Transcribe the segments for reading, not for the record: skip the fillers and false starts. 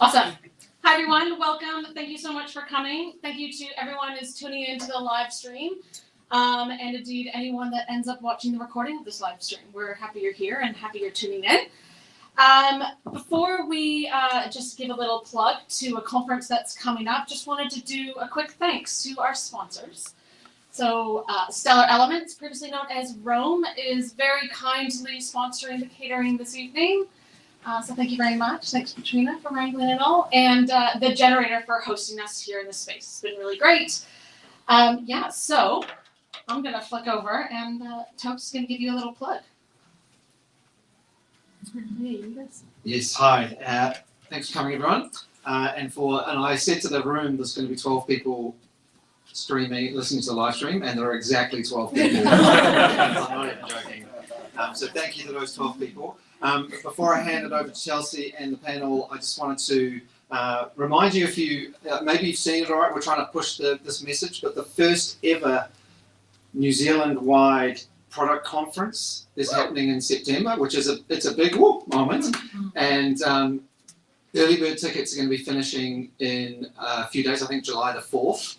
Awesome. Hi, everyone. Welcome. Thank you so much for coming. Thank you to everyone who's tuning into the live stream. And indeed, anyone that ends up watching the recording of this live stream. We're happy you're here and happy you're tuning in. Before we just give a little plug to a conference that's coming up, just wanted to do a quick thanks to our sponsors. So Stellar Elements, previously known as Rome, is very kindly sponsoring the catering this evening. So thank you very much. Thanks, Katrina, for wrangling it all. And the Generator for hosting us here in this space. It's been really great. So I'm going to flick over and Tope's going to give you a little plug. Yes, hi. Thanks for coming, everyone. And I said to the room, there's going to be 12 people listening to the live stream, and there are exactly 12 people. I'm not even joking. So thank you to those 12 people. Before I hand it over to Chelsea and the panel, I just wanted to remind you, if you maybe you've seen it, all right, we're trying to push this message, but the first ever New Zealand-wide product conference is happening in September, which is it's a big moment, and early bird tickets are going to be finishing in a few days. I think July the 4th,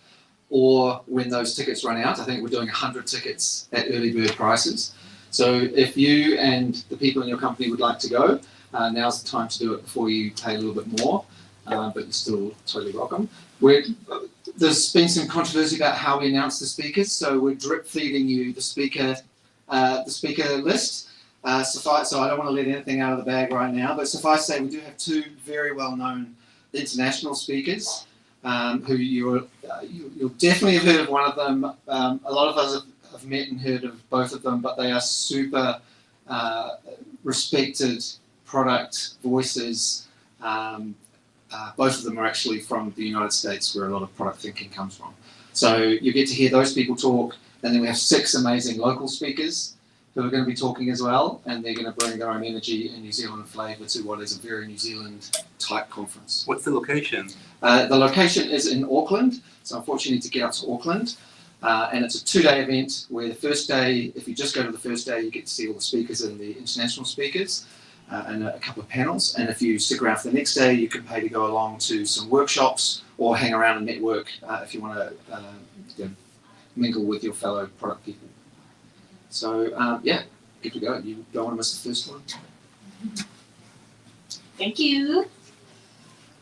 or when those tickets run out. I think we're doing 100 tickets at early bird prices. So if you and the people in your company would like to go, now's the time to do it before you pay a little bit more, but you're still totally welcome. There's been some controversy about how we announce the speakers, so we're drip feeding you the speaker list. So I don't want to let anything out of the bag right now, but suffice to say, we do have two very well-known international speakers who you'll definitely have heard of one of them. A lot of us have met and heard of both of them, but they are super respected product voices. Both of them are actually from the United States, where a lot of product thinking comes from. So you get to hear those people talk, and then we have 6 amazing local speakers who are going to be talking as well, and they're going to bring their own energy and New Zealand flavour to what is a very New Zealand type conference. What's the location? The location is in Auckland, so unfortunately you need to get up to Auckland. And it's a 2-day event where the first day, if you just go to the first day, you get to see all the speakers and the international speakers and a couple of panels. And if you stick around for the next day, you can pay to go along to some workshops or hang around and network if you want to mingle with your fellow product people. So good to go. You don't want to miss the first one. Thank you.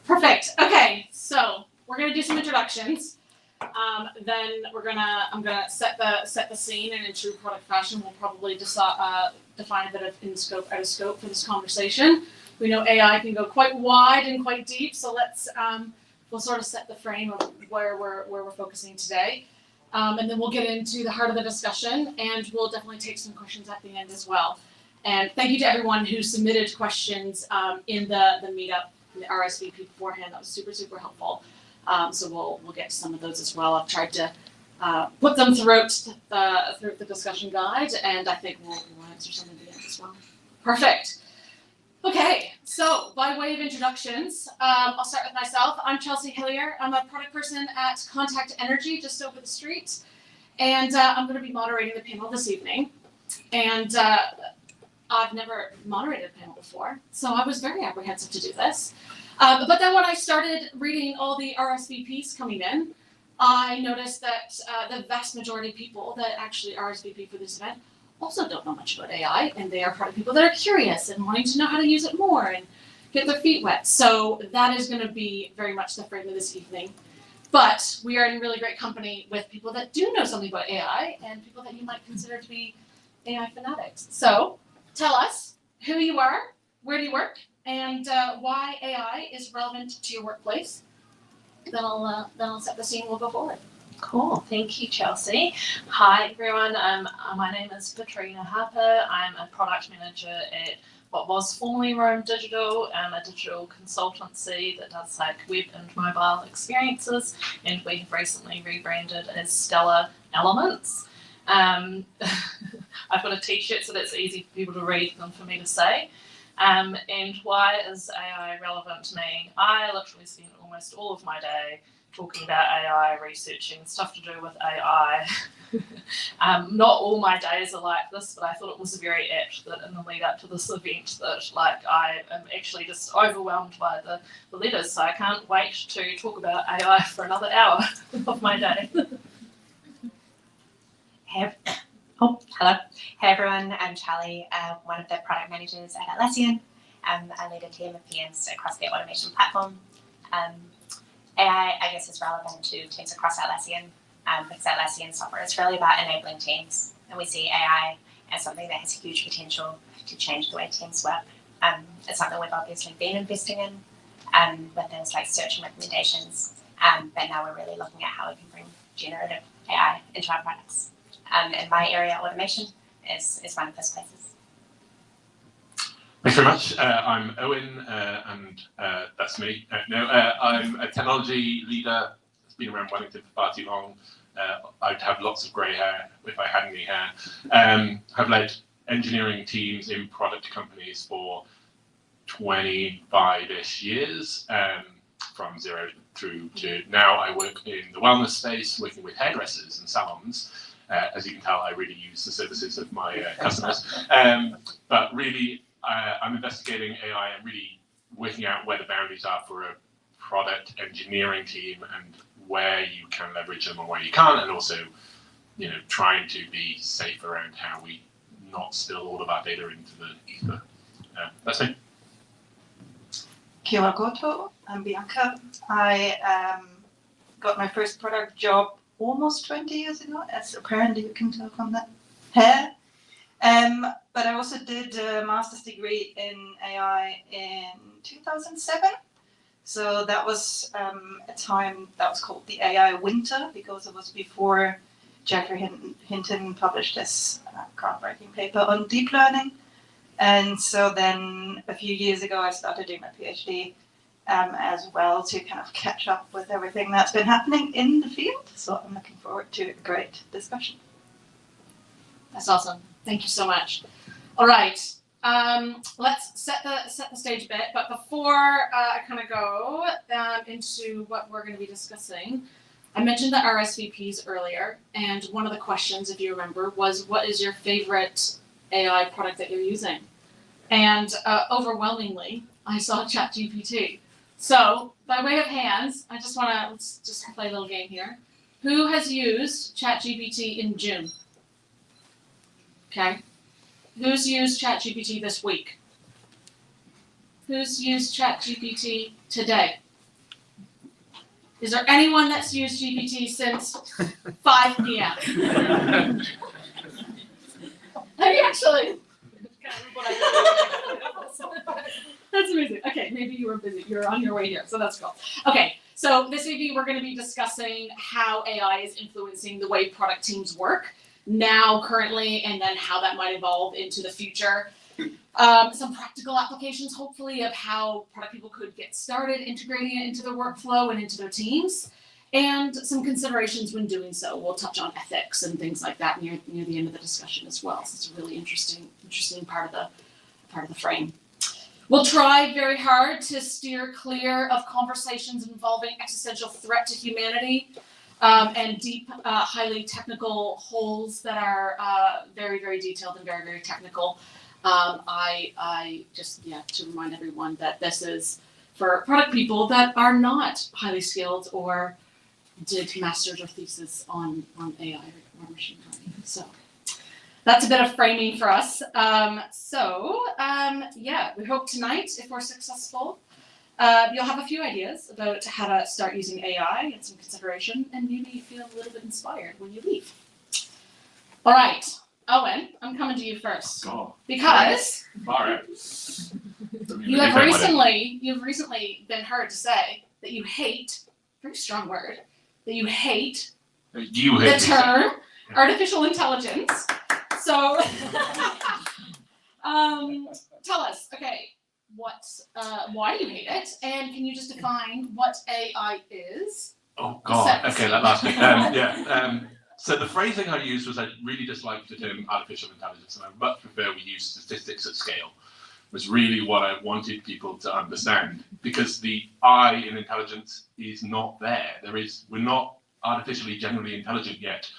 Perfect. Okay, so we're going to do some introductions. Then I'm gonna set the scene, and in true product fashion, we'll probably define a bit of in scope, out of scope for this conversation. We know AI can go quite wide and quite deep, so we'll sort of set the frame of where we're focusing today, and then we'll get into the heart of the discussion, and we'll definitely take some questions at the end as well. And thank you to everyone who submitted questions in the meetup, in the RSVP beforehand. That was super helpful. So we'll get to some of those as well. I've tried to put them throughout the discussion guide, and I think we'll answer some of the end as well. Perfect. Okay, so by way of introductions, I'll start with myself. I'm Chelsea Hillier. I'm a product person at Contact Energy, just over the street, and I'm going to be moderating the panel this evening. And I've never moderated a panel before, so I was very apprehensive to do this. But then when I started reading all the RSVPs coming in, I noticed that the vast majority of people that actually RSVP for this event also don't know much about AI, and they are product people that are curious and wanting to know how to use it more and get their feet wet. So that is going to be very much the frame of this evening. But we are in really great company with people that do know something about AI and people that you might consider to be AI fanatics. So tell us who you are, where do you work, and why AI is relevant to your workplace. Then I'll set the scene. We'll go forward. Cool. Thank you, Chelsea. Hi, everyone. My name is Katrina Harper. I'm a product manager at what was formerly Rome Digital, a digital consultancy that does like web and mobile experiences, and we have recently rebranded as Stellar Elements. I've got a t-shirt so that's easy for people to read than for me to say. And why is AI relevant to me? I literally spend almost all of my day talking about AI, researching stuff to do with AI, Not all my days are like this, but I thought it was very apt that in the lead up to this event that like I am actually just overwhelmed by the letters, so I can't wait to talk about AI for another hour of my day. Hello. Hey everyone, I'm Charlie, one of the product managers at Atlassian. I lead a team of PMs across the automation platform. AI, I guess, is relevant to teams across Atlassian because Atlassian software is really about enabling teams, and we see AI as something that has huge potential to change the way teams work. It's something we've obviously been investing in with things like search and recommendations, but now we're really looking at how we can bring generative AI into our products. In my area, automation is one of those places. Thanks very much. I'm Owen, and that's me. I'm a technology leader that's been around Wellington for far too long. I'd have lots of grey hair if I had any hair. I've led engineering teams in product companies for 25-ish years, from zero through to now. I work in the wellness space, working with hairdressers and salons. As you can tell, I really use the services of my customers. But really, I'm investigating AI and really working out where the boundaries are for a product engineering team and where you can leverage them and where you can't, and also, trying to be safe around how we not spill all of our data into the ether. That's me. Kia ora koutou, I'm Bianca. I got my first product job almost 20 years ago, as apparently you can tell from that hair. But I also did a master's degree in AI in 2007. So that was a time that was called the AI winter, because it was before Jeffrey Hinton published this groundbreaking paper on deep learning. And so then a few years ago, I started doing my PhD as well to kind of catch up with everything that's been happening in the field. So I'm looking forward to a great discussion. That's awesome. Thank you so much. All right, let's set the stage a bit. But before I kind of go into what we're going to be discussing, I mentioned the RSVPs earlier, and one of the questions, if you remember, was what is your favorite AI product that you're using? And overwhelmingly, I saw ChatGPT. So by way of hands, I just want to let's just play a little game here. Who has used ChatGPT in June? Okay. Who's used ChatGPT this week? Who's used ChatGPT today? Is there anyone that's used GPT since 5 p.m.? Have you actually? That's amazing. Okay, maybe you were busy. You're on your way here, so that's cool. Okay, so this evening we're going to be discussing how AI is influencing the way product teams work now, currently, and then how that might evolve into the future. Some practical applications, hopefully, of how product people could get started integrating it into their workflow and into their teams, and some considerations when doing so. We'll touch on ethics and things like that near the end of the discussion as well. So it's a really interesting part of the frame. We'll try very hard to steer clear of conversations involving existential threat to humanity and deep, highly technical holes that are very, very detailed and very, very technical. I just, to remind everyone that this is for product people that are not highly skilled or did master's or thesis on AI or machine learning. So that's a bit of framing for us. We hope tonight, if we're successful, you'll have a few ideas about how to start using AI and some consideration, and maybe feel a little bit inspired when you leave. All right, Owen, I'm coming to you first. Because you've recently been heard to say that you hate, very strong word, that you hate the term artificial intelligence. So tell us, okay, why do you hate it, and can you just define what AI is? Oh God, okay, that last bit. So the phrasing I used was I really dislike the term artificial intelligence, and I much prefer we use statistics at scale. Was really what I wanted people to understand, because the I in intelligence is not there. We're not artificially generally intelligent yet.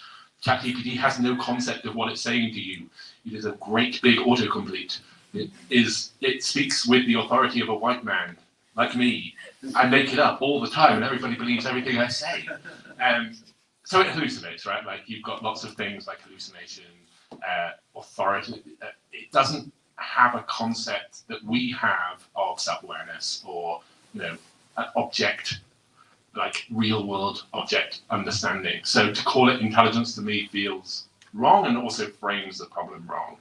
ChatGPT has no concept of what it's saying to you. It is a great big autocomplete. It speaks with the authority of a white man like me. I make it up all the time, and everybody believes everything I say. So it hallucinates, right? Like you've got lots of things like hallucination, authority. It doesn't have a concept that we have of self-awareness or, an object, like real-world object understanding. So to call it intelligence to me feels wrong and also frames the problem wrong.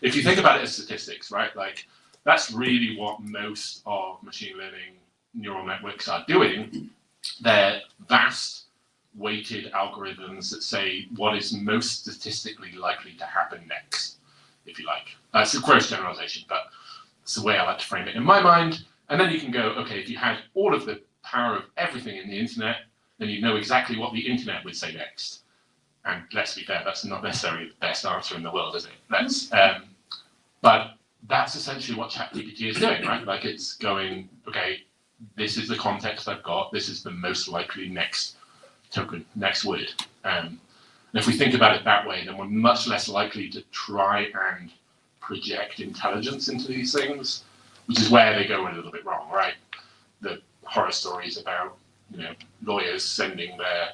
If you think about it as statistics, right? Like that's really what most of machine learning neural networks are doing. They're vast weighted algorithms that say what is most statistically likely to happen next, if you like. That's a gross generalization, but it's the way I like to frame it in my mind. And then you can go, okay, if you had all of the power of everything in the internet, then you know exactly what the internet would say next. And let's be fair, that's not necessarily the best answer in the world, is it? But that's essentially what ChatGPT is doing, right? Like it's going, okay, this is the context I've got, this is the most likely next token, next word. And if we think about it that way, then we're much less likely to try and project intelligence into these things, which is where they go a little bit wrong, right? The horror stories about, lawyers sending their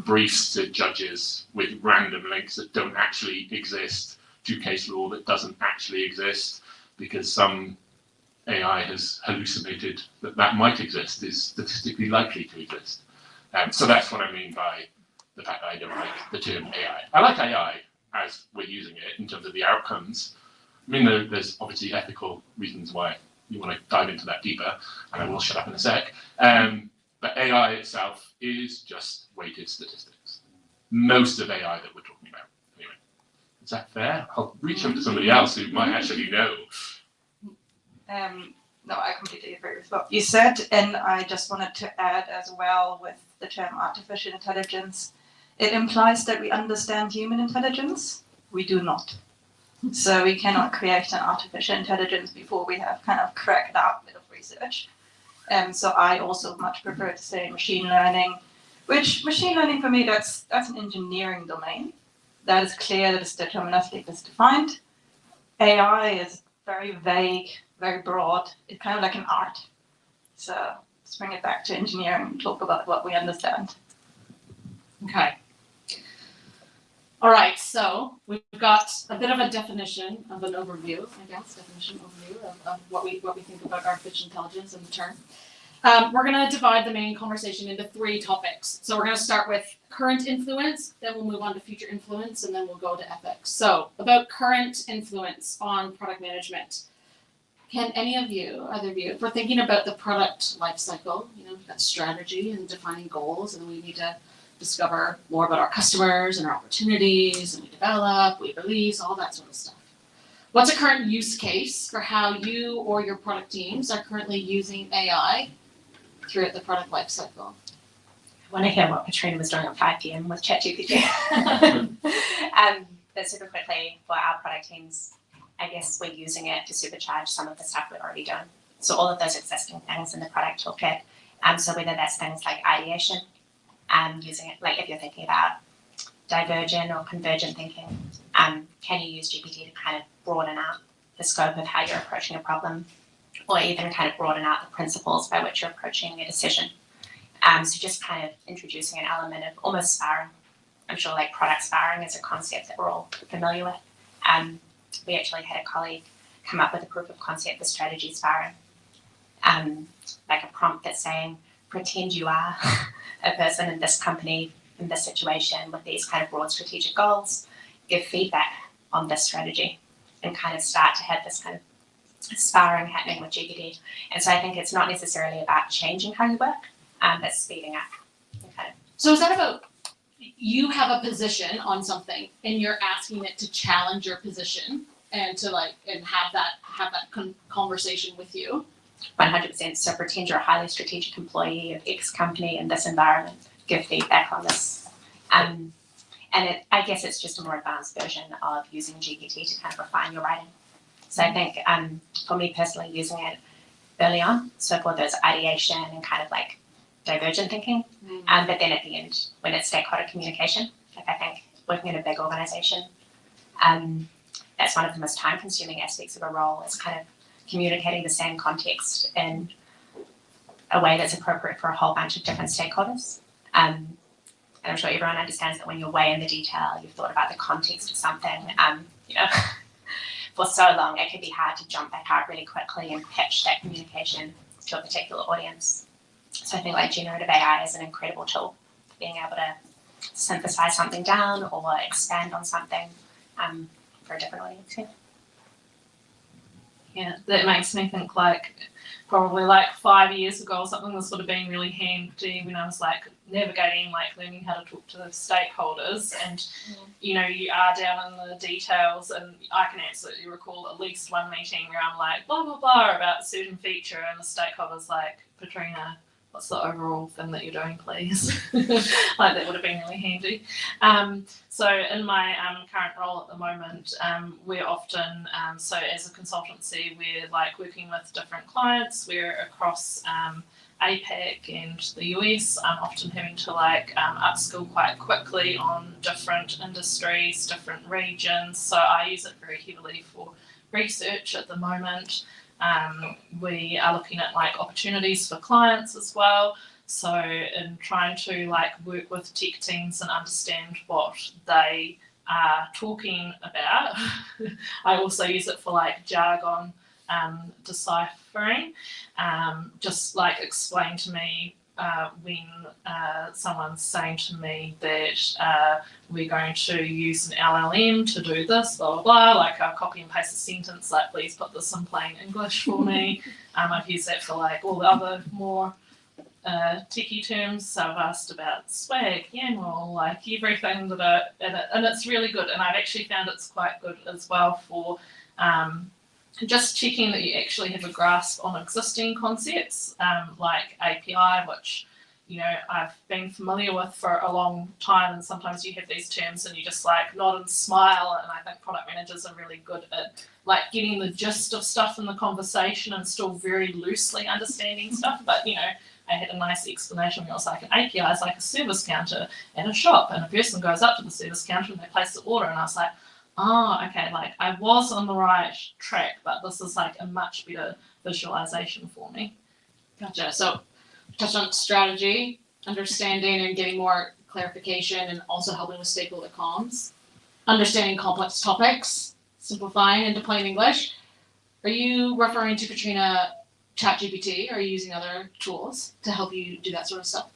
briefs to judges with random links that don't actually exist to case law that doesn't actually exist because some AI has hallucinated that might exist, is statistically likely to exist. So that's what I mean by the fact that I don't like the term AI. I like AI as we're using it in terms of the outcomes. I mean, there's obviously ethical reasons why you want to dive into that deeper, and I will shut up in a sec. But AI itself is just weighted statistics. Most of AI that we're talking about. Anyway, is that fair? I'll reach out to somebody else who might actually know. No, I completely agree with what you said, and I just wanted to add as well with the term artificial intelligence, it implies that we understand human intelligence. We do not. So we cannot create an artificial intelligence before we have kind of cracked that bit of research. So I also much prefer to say machine learning, which machine learning for me, that's an engineering domain. That is clear, that is deterministic, that's defined. AI is very vague, very broad. It's kind of like an art. So let's bring it back to engineering and talk about what we understand. Okay. All right, so we've got a bit of a definition of an overview, of what we think about artificial intelligence and the term. We're going to divide the main conversation into 3 topics. So we're going to start with current influence, then we'll move on to future influence, and then we'll go to ethics. So about current influence on product management. Can any of you, either of you, if we're thinking about the product life cycle, we've got strategy and defining goals, and we need to discover more about our customers and our opportunities, and we develop, we release, all that sort of stuff. What's a current use case for how you or your product teams are currently using AI throughout the product life cycle? I want to hear what Katrina was doing at 5 p.m. with ChatGPT. But super quickly, for our product teams, I guess we're using it to supercharge some of the stuff we're already doing. So all of those existing things in the product toolkit. So whether that's things like ideation, using it, like if you're thinking about divergent or convergent thinking, can you use GPT to kind of broaden out the scope of how you're approaching a problem, or even kind of broaden out the principles by which you're approaching a decision. So just kind of introducing an element of almost sparring. I'm sure like product sparring is a concept that we're all familiar with. We actually had a colleague come up with a proof of concept for strategy sparring, like a prompt that's saying, pretend you are a person in this company, in this situation with these kind of broad strategic goals, give feedback on this strategy, and kind of start to have this kind of sparring happening with GPT. And so I think it's not necessarily about changing how you work, but speeding up. Okay. So is that about you have a position on something and you're asking it to challenge your position and to have that conversation with you? 100%. So pretend you're a highly strategic employee of X company in this environment, give feedback on this. I guess it's just a more advanced version of using GPT to kind of refine your writing. So I think for me personally, using it early on, so for those ideation and kind of like divergent thinking, but then at the end, when it's stakeholder communication, like I think working in a big organisation, that's one of the most time-consuming aspects of a role, is kind of communicating the same context in a way that's appropriate for a whole bunch of different stakeholders. And I'm sure everyone understands that when you're way in the detail, you've thought about the context of something, for so long, it can be hard to jump back out really quickly and pitch that communication to a particular audience. So I think like generative AI is an incredible tool for being able to synthesize something down or expand on something for a different audience. Yeah, that makes me think like probably like 5 years ago or something, this would have been really handy when I was like navigating, like learning how to talk to the stakeholders, and you are down in the details, and I can absolutely recall at least one meeting where I'm like blah blah blah about a certain feature, and the stakeholder's like, Patrina, what's the overall thing that you're doing, please? Like that would have been really handy. So in my current role at the moment, we're often, so as a consultancy, we're like working with different clients. We're across APAC and the US. I'm often having to like upskill quite quickly on different industries, different regions. So I use it very heavily for research at the moment. We are looking at like opportunities for clients as well. So in trying to like work with tech teams and understand what they are talking about, I also use it for like jargon deciphering. Just like explain to me when someone's saying to me that we're going to use an LLM to do this, blah, blah, blah, like I'll copy and paste a sentence, like please put this in plain English for me. I've used that for like all the other more techie terms. So I've asked about swag, YAML, like everything that and it's really good. And I've actually found it's quite good as well for just checking that you actually have a grasp on existing concepts, like API, which I've been familiar with for a long time, and sometimes you have these terms and you just like nod and smile, and I think product managers are really good at like getting the gist of stuff in the conversation and still very loosely understanding stuff. But I had a nice explanation where it was like an API is like a service counter at a shop, and a person goes up to the service counter and they place the order, and I was like, oh, okay, like I was on the right track, but this is like a much better visualization for me. Gotcha. So touch on strategy, understanding and getting more clarification, and also helping with stakeholder comms, understanding complex topics, simplifying into plain English. Are you referring to, Patrina, ChatGPT, or are you using other tools to help you do that sort of stuff?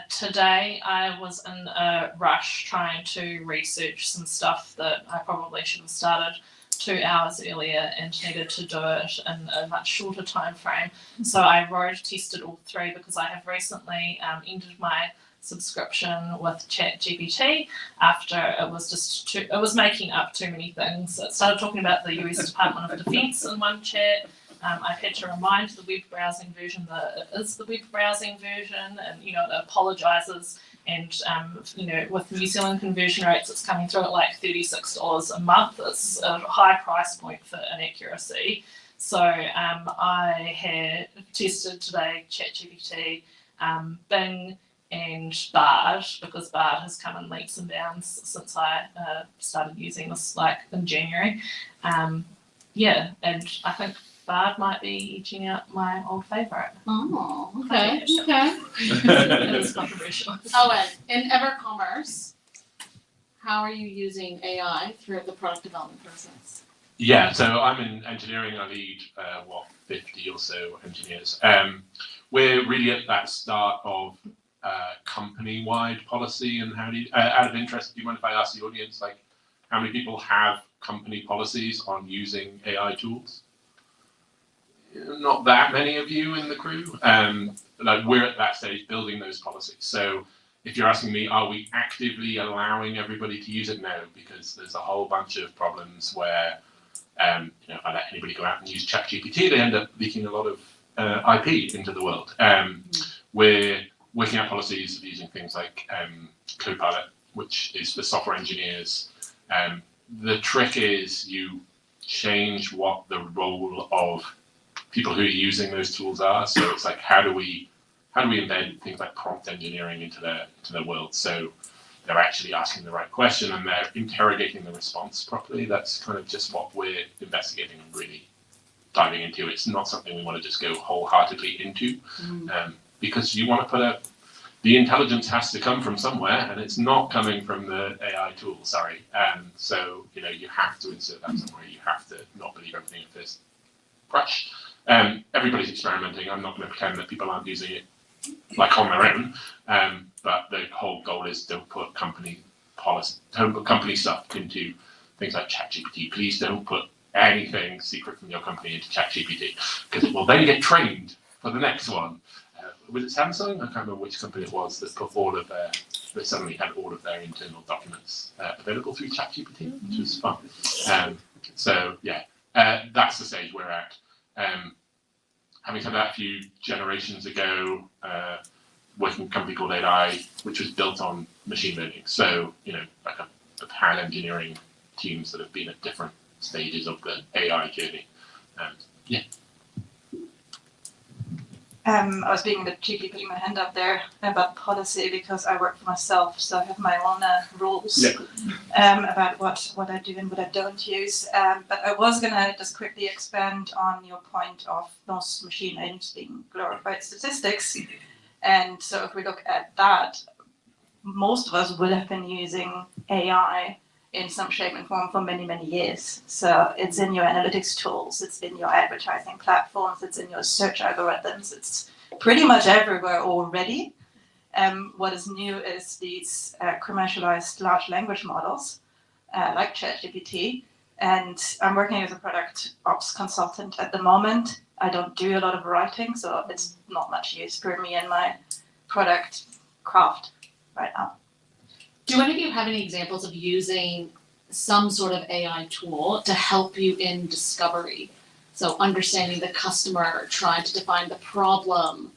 Today I was in a rush trying to research some stuff that I probably should have started 2 hours earlier and needed to do it in a much shorter time frame. So I road tested all three because I have recently ended my subscription with ChatGPT after it was making up too many things. It started talking about the US Department of Defense in one chat. I've had to remind the web browsing version that it is the web browsing version, and it apologises. And with New Zealand conversion rates, it's coming through at like $36 a month. It's a high price point for inaccuracy. So I had tested today ChatGPT, Bing, and Bard, because Bard has come in leaps and bounds since I started using this like in January. And I think Bard might be edging out my old favourite. Oh, okay. It is controversial. Oh, and in EverCommerce, how are you using AI throughout the product development process? Yeah, so I'm in engineering. I lead 50 or so engineers. We're really at that start of company-wide policy, and how do you, out of interest, do you mind if I ask the audience, like, how many people have company policies on using AI tools? Not that many of you in the crew. Like we're at that stage building those policies. So if you're asking me, are we actively allowing everybody to use it? No, because there's a whole bunch of problems where if I let anybody go out and use ChatGPT, they end up leaking a lot of IP into the world. We're working out policies of using things like Copilot, which is for software engineers. The trick is you change what the role of people who are using those tools are. So it's like, how do we embed things like prompt engineering into their world? So they're actually asking the right question and they're interrogating the response properly. That's kind of just what we're investigating and really diving into. It's not something we want to just go wholeheartedly into, because you want to put the intelligence has to come from somewhere, and it's not coming from the AI tool, sorry. So, you know, you have to insert that somewhere. You have to not believe everything at first brush. Everybody's experimenting. I'm not going to pretend that people aren't using it like on their own, but the whole goal is don't put company policy, don't put company stuff into things like ChatGPT. Please don't put anything secret from your company into ChatGPT, because it will then get trained for the next one. Was it Samsung? I can't remember which company it was that put all of their, that suddenly had all of their internal documents available through ChatGPT, which was fun. So yeah, that's the stage we're at. Having said that, a few generations ago, working with a company called AI, which was built on machine learning. So, you know, like the PAN engineering teams that have been at different stages of the AI journey. Yeah. I was being a bit cheeky putting my hand up there about policy because I work for myself, so I have my own rules about what I do and what I don't use. But I was going to just quickly expand on your point of most machine learnings being glorified statistics. And so if we look at that, most of us will have been using AI in some shape and form for many, many years. So it's in your analytics tools, it's in your advertising platforms, it's in your search algorithms, it's pretty much everywhere already. What is new is these commercialized large language models like ChatGPT. And I'm working as a product ops consultant at the moment. I don't do a lot of writing, so it's not much use for me in my product craft right now. Do any of you have any examples of using some sort of AI tool to help you in discovery? So understanding the customer, trying to define the problem,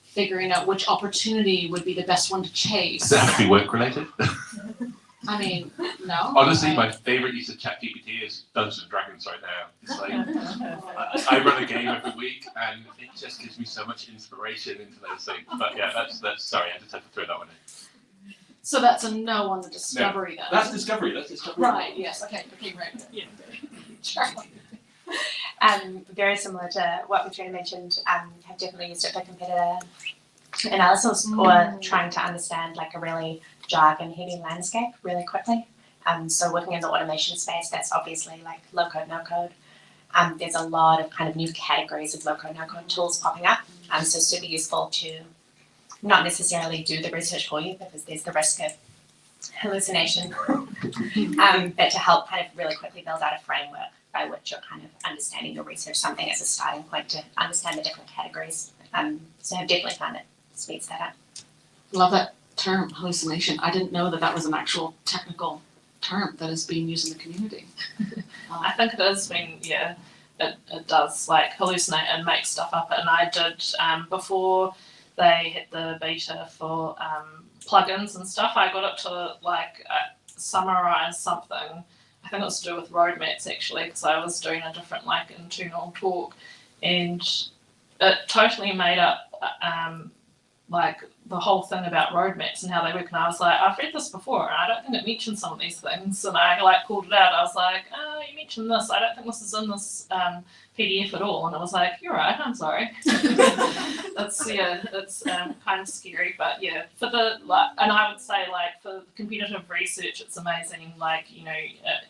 figuring out which opportunity would be the best one to chase. Does it have to be work related? I mean, no. Honestly, my favorite use of ChatGPT is Dungeons and Dragons right now. It's like I run a game every week, and it just gives me so much inspiration into those things. But yeah, that's sorry, I just had to throw that one in. So that's a no on the discovery then. That's discovery. Right. Yes. Okay. Right. Yeah. Charlie. Very similar to what Katrina mentioned, have definitely used it for competitor analysis or trying to understand like a really jargon-heavy landscape really quickly. So working in the automation space, that's obviously like low-code, no-code. There's a lot of kind of new categories of low-code, no-code tools popping up. So super useful to not necessarily do the research for you because there's the risk of hallucination, but to help kind of really quickly build out a framework by which you're kind of understanding your research, something as a starting point to understand the different categories. So I've definitely found it speeds that up. Love that term, hallucination. I didn't know that that was an actual technical term that is being used in the community. I think it is when, yeah, it does like hallucinate and make stuff up. And I did, before they hit the beta for plugins and stuff, I got it to like summarize something. I think it was to do with roadmaps actually, because I was doing a different like internal talk, and it totally made up like the whole thing about roadmaps and how they work. And I was like, I've read this before and I don't think it mentions some of these things. And I like pulled it out. I was like, oh, you mentioned this. I don't think this is in this PDF at all. And it was like, you're right, I'm sorry. That's, yeah, it's kind of scary, but yeah, for the, like, and I would say like for competitive research, it's amazing, like, you know,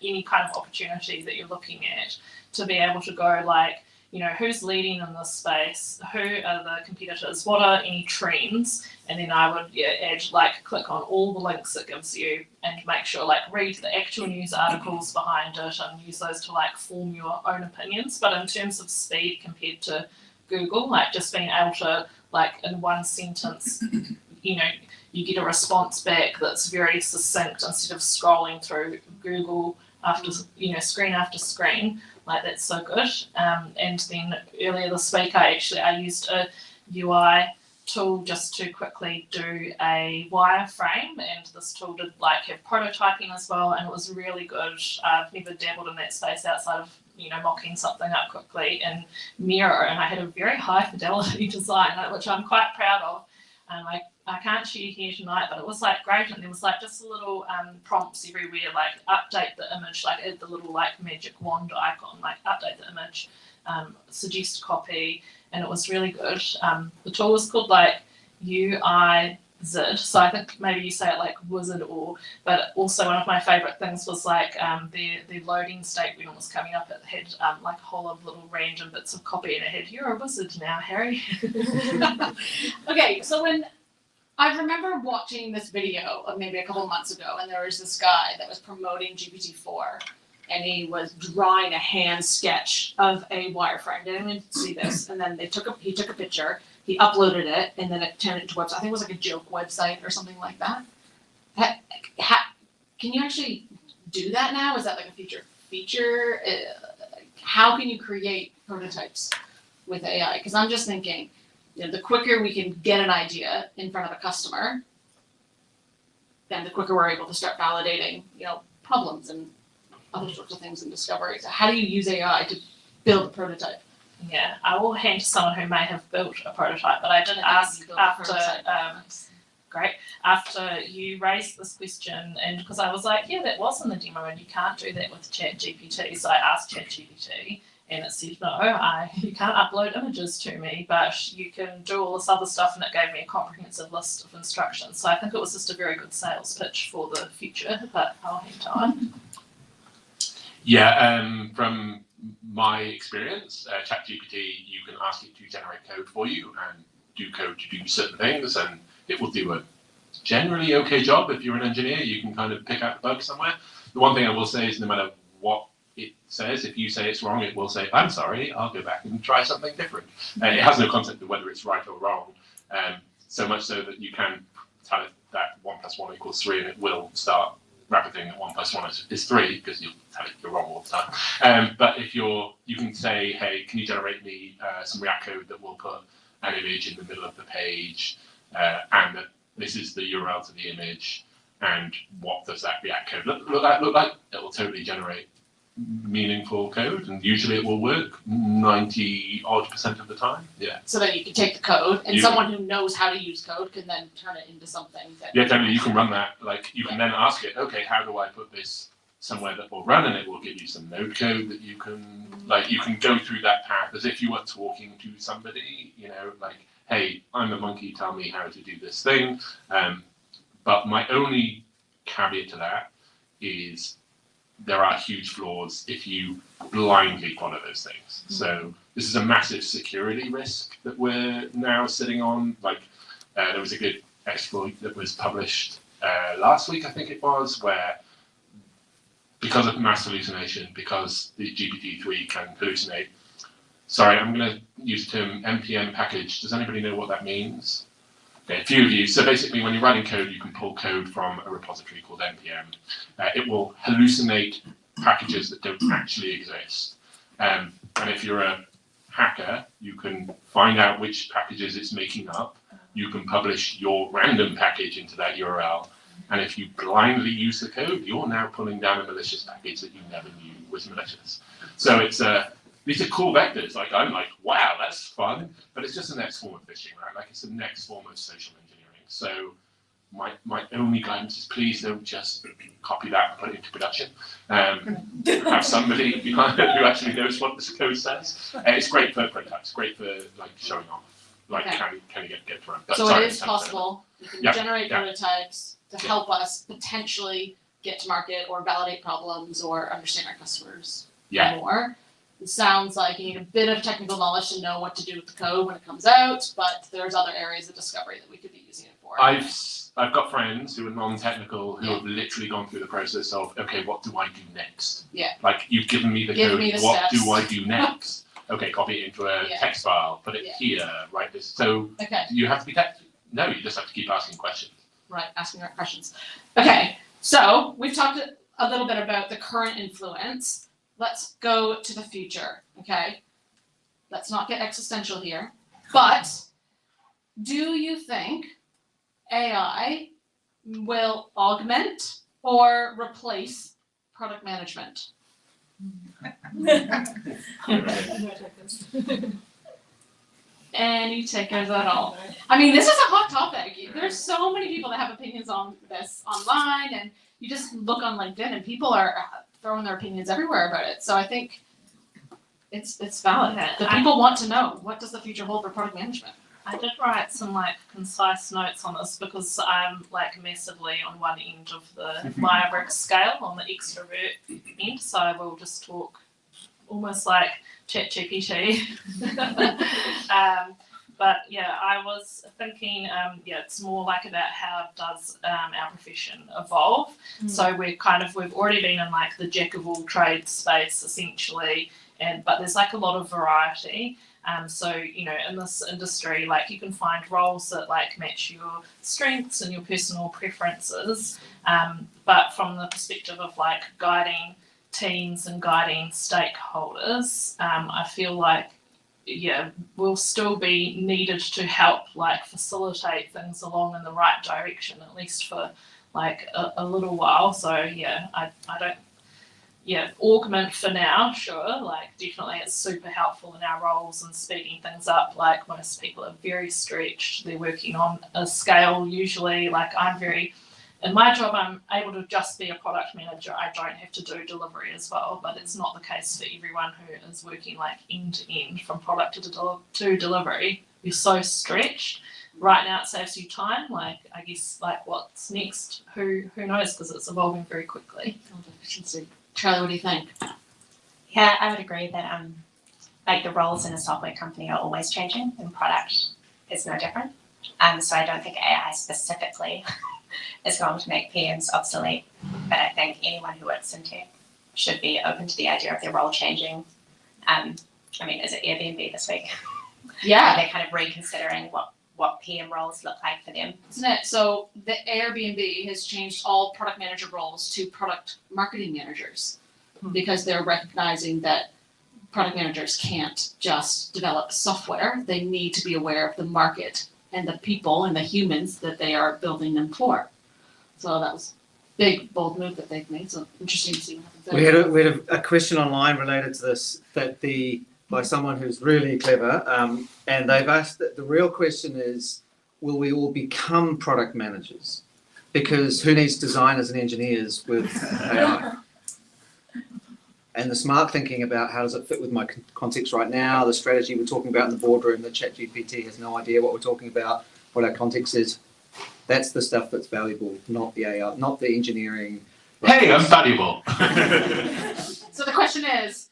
any kind of opportunity that you're looking at to be able to go like, you know, who's leading in this space, who are the competitors, what are any trends, and then I would add, like, click on all the links it gives you and make sure, like, read the actual news articles behind it and use those to, like, form your own opinions. But in terms of speed compared to Google, like, just being able to, like, in one sentence, you know, you get a response back that's very succinct instead of scrolling through Google after, you know, screen after screen. Like, that's so good. And then earlier this week, I used a UI tool just to quickly do a wireframe, and this tool did like have prototyping as well, and it was really good. I've never dabbled in that space outside of, you know, mocking something up quickly in Miro, and I had a very high fidelity design, which I'm quite proud of. I can't show you here tonight, but it was like great, and there was like just little prompts everywhere, like update the image, like add the little like magic wand icon, like update the image, suggest copy, and it was really good. The tool was called like UI Zid, so I think maybe you say it like wizard or, but also one of my favourite things was like the loading state when it was coming up, it had like a whole lot of little random bits of copy, and it had, you're a wizard now, Harry. Okay, so when I remember watching this video of maybe a couple months ago, and there was this guy that was promoting GPT-4, and he was drawing a hand sketch of a wireframe. Didn't even see this, and then he took a picture, he uploaded it, and then it turned it into a website. I think it was like a joke website or something like that. Can you actually do that now? Is that like a feature? How can you create prototypes with AI? Because I'm just thinking, you know, the quicker we can get an idea in front of a customer, then the quicker we're able to start validating, you know, problems and other sorts of things in discovery. So how do you use AI to build a prototype? Yeah, I will hand to someone who may have built a prototype, but I did ask after great. After you raised this question, and because I was like, yeah, that was in the demo, and you can't do that with ChatGPT. So I asked ChatGPT, and it said, no, you can't upload images to me, but you can do all this other stuff, and it gave me a comprehensive list of instructions. So I think it was just a very good sales pitch for the future, but I'll hand time. Yeah, from my experience, ChatGPT, you can ask it to generate code for you and do code to do certain things, and it will do a generally okay job. If you're an engineer, you can kind of pick out the bug somewhere. The one thing I will say is no matter what it says, if you say it's wrong, it will say, I'm sorry, I'll go back and try something different. It has no concept of whether it's right or wrong, so much so that you can tell it that 1 + 1 = 3, and it will start rapidly that 1 + 1 is 3, because you'll tell it you're wrong all the time. But if you can say, hey, can you generate me some React code that will put an image in the middle of the page, and that this is the URL to the image, and what does that React code look like? It will totally generate meaningful code, and usually it will work 90% of the time. Yeah. So then you can take the code, and someone who knows how to use code can then turn it into something that. Yeah, totally. You can run that. Like you can then ask it, okay, how do I put this somewhere that will run, and it will give you some node code that you can you can go through that path as if you were talking to somebody. You know, like, hey, I'm a monkey. Tell me how to do this thing. But my only caveat to that is there are huge flaws if you blindly follow those things. So this is a massive security risk that we're now sitting on. Like there was a good exploit that was published last week, I think it was, where because of mass hallucination, because the GPT-3 can hallucinate. Sorry, I'm going to use the term NPM package. Does anybody know what that means? Okay, a few of you. So basically, when you're writing code, you can pull code from a repository called NPM. It will hallucinate packages that don't actually exist. And if you're a hacker, you can find out which packages it's making up. You can publish your random package into that URL. And if you blindly use the code, you're now pulling down a malicious package that you never knew was malicious. So it's these are cool vectors. Like I'm like, wow, that's fun. But it's just the next form of phishing, right? Like it's the next form of social engineering. So my only guidance is please don't just copy that and put it into production. Have somebody behind it who actually knows what this code says. It's great for prototypes. Great for like showing off. Like can you get to run? So it is possible. You can generate prototypes to help us potentially get to market or validate problems or understand our customers more. It sounds like you need a bit of technical knowledge to know what to do with the code when it comes out, but there's other areas of discovery that we could be using it for. I've got friends who are non-technical who have literally gone through the process of, okay, what do I do next? Yeah. Like you've given me the code, what steps. do I do next? Okay, copy it into a text file, put it here, write this. So you have to be no, you just have to keep asking questions. Right, asking the right questions. Okay, so we've talked a little bit about the current influence. Let's go to the future, okay? Let's not get existential here. But do you think AI will augment or replace product management? any takers at all? I mean, this is a hot topic. There's so many people that have opinions on this online, and you just look on LinkedIn, and people are throwing their opinions everywhere about it. So I think it's valid. Yeah, The people want to know, what does the future hold for product management? I did write some like concise notes on this because I'm like massively on one end of the Myers-Briggs scale, on the extrovert end, so I will just talk almost like ChatGPT. But yeah, I was thinking, it's more like about how does our profession evolve. So we've already been in like the jack of all trades space essentially, but there's like a lot of variety. So, you know, in this industry, like you can find roles that like match your strengths and your personal preferences. But from the perspective of like guiding teams and guiding stakeholders, I feel like, we'll still be needed to help like facilitate things along in the right direction, at least for like a little while. So I don't, augment for now, sure, like definitely it's super helpful in our roles and speeding things up. Like most people are very stretched, they're working on a scale usually. Like in my job, I'm able to just be a product manager. I don't have to do delivery as well, but it's not the case for everyone who is working like end to end from product to delivery. You're so stretched. Right now it saves you time. Like I guess like what's next? Who knows? Because it's evolving very quickly. Efficiency. Charlie, what do you think? Yeah, I would agree that like the roles in a software company are always changing, and product is no different. So I don't think AI specifically is going to make PMs obsolete, but I think anyone who works in tech should be open to the idea of their role changing. I mean, is it Airbnb this week? Yeah. They're kind of reconsidering what PM roles look like for them. Isn't it? So the Airbnb has changed all product manager roles to product marketing managers because they're recognizing that product managers can't just develop software. They need to be aware of the market and the people and the humans that they are building them for. So that was a big, bold move that they've made. So interesting to see what happens there. We had a question online related to this by someone who's really clever, and they've asked that the real question is, will we all become product managers? Because who needs designers and engineers with AI? And the smart thinking about how does it fit with my context right now, the strategy we're talking about in the boardroom, that ChatGPT has no idea what we're talking about, what our context is. That's the stuff that's valuable, not the AI, not the engineering. Hey, I'm valuable. So the question is,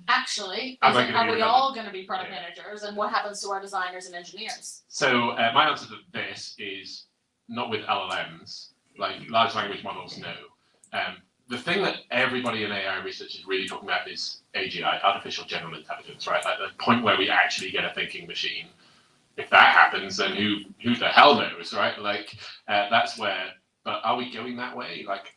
actually, are we all going to be product managers, and what happens to our designers and engineers? So my answer to this is not with LLMs, like large language models, no. The thing that everybody in AI research is really talking about is AGI, artificial general intelligence, right? Like the point where we actually get a thinking machine. If that happens, then who the hell knows, right? Like that's where. But are we going that way? Like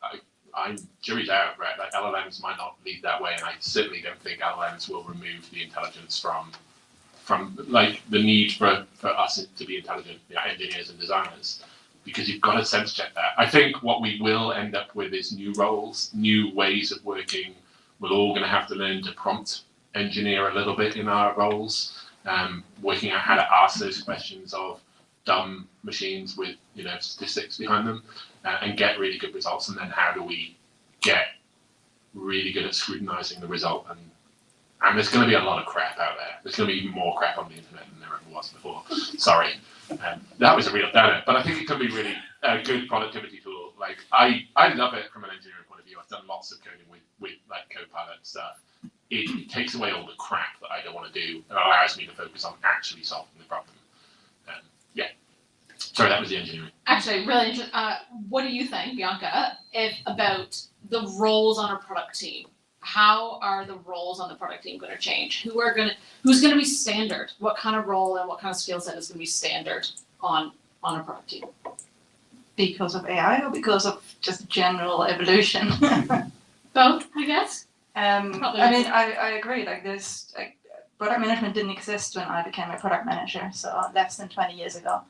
I'm jury's out, right? Like LLMs might not lead that way, and I certainly don't think LLMs will remove the intelligence from like the need for us to be intelligent engineers and designers. Because you've got to sense check that. I think what we will end up with is new roles, new ways of working. We're all going to have to learn to prompt engineer a little bit in our roles, working out how to ask those questions of dumb machines with statistics behind them, and get really good results. And then how do we get really good at scrutinizing the result? And there's going to be a lot of crap out there. There's going to be even more crap on the internet than there ever was before. Sorry. That was a real downer, but I think it can be really a good productivity tool. Like I love it from an engineering point of view. I've done lots of coding with like Copilot stuff. It takes away all the crap that I don't want to do and allows me to focus on actually solving the problem. Sorry, that was the engineering. Actually, really interesting. What do you think, Bianca, about the roles on a product team? How are the roles on the product team going to change? Who's going to be standard? What kind of role and what kind of skill set is going to be standard on a product team? Because of AI or because of just general evolution? Both, I guess. I agree. Like product management didn't exist when I became a product manager, so less than 20 years ago,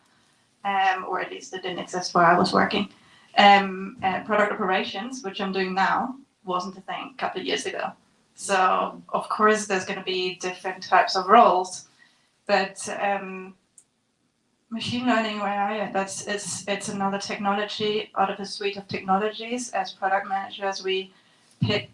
or at least it didn't exist where I was working. Product operations, which I'm doing now, wasn't a thing a couple of years ago. So of course there's going to be different types of roles. But machine learning or AI, it's another technology out of a suite of technologies. As product managers, we pick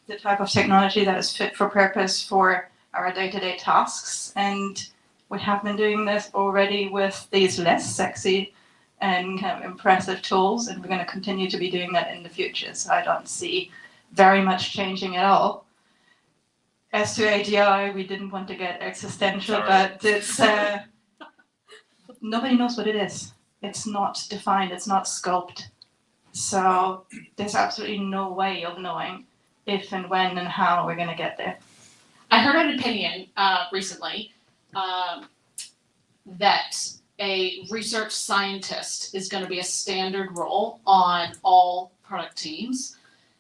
the type of technology that is fit for purpose for our day-to-day tasks. And we have been doing this already with these less sexy and kind of impressive tools, and we're going to continue to be doing that in the future. So I don't see very much changing at all. As to AGI, we didn't want to get existential, Sorry. but it's nobody knows what it is. It's not defined. It's not scoped. So there's absolutely no way of knowing if and when and how we're going to get there. I heard an opinion recently that a research scientist is going to be a standard role on all product teams,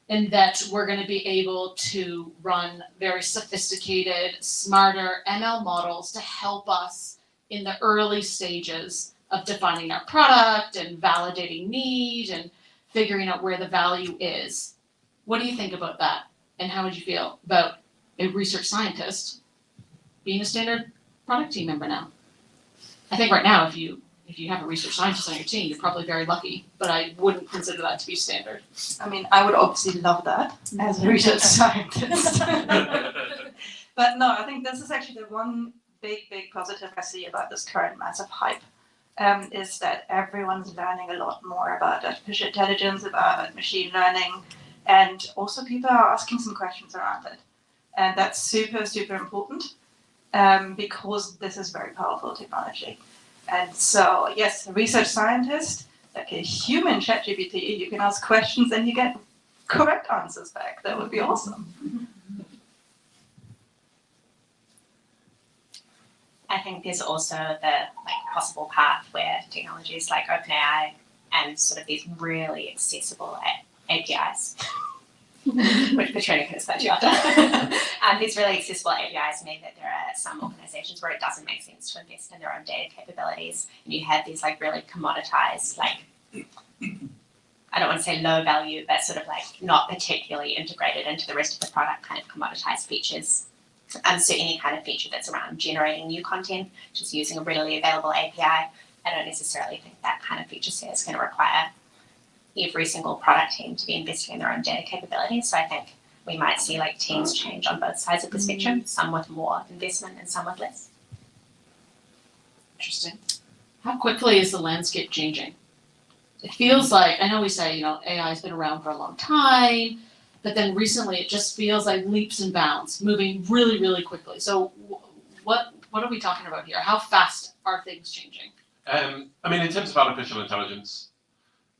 and that we're going to be able to run very sophisticated, smarter ML models to help us in the early stages of defining our product and validating need and figuring out where the value is. What do you think about that? And how would you feel about a research scientist being a standard product team member now? I think right now, if you have a research scientist on your team, you're probably very lucky, but I wouldn't consider that to be standard. I mean, I would obviously love that as a research scientist. But no, I think this is actually the one big positive I see about this current massive hype, is that everyone's learning a lot more about artificial intelligence, about machine learning, and also people are asking some questions around it. And that's super, super important, because this is very powerful technology. And so, yes, a research scientist, like a human ChatGPT, you can ask questions and you get correct answers back. That would be awesome. I think there's also the possible path where technologies like OpenAI and sort of these really accessible APIs, which Katrina can explain to you after. These really accessible APIs mean that there are some organizations where it doesn't make sense to invest in their own data capabilities, and you have these really commoditized, I don't want to say low value, but sort of not particularly integrated into the rest of the product kind of commoditized features. So any kind of feature that's around generating new content, just using a readily available API, I don't necessarily think that kind of feature set is going to require every single product team to be investing in their own data capabilities. So I think we might see teams change on both sides of the spectrum, some with more investment and some with less. Interesting. How quickly is the landscape changing? It feels like, I know we say, AI has been around for a long time, but then recently it just feels like leaps and bounds, moving really, really quickly. So what are we talking about here? How fast are things changing? I mean, in terms of artificial intelligence,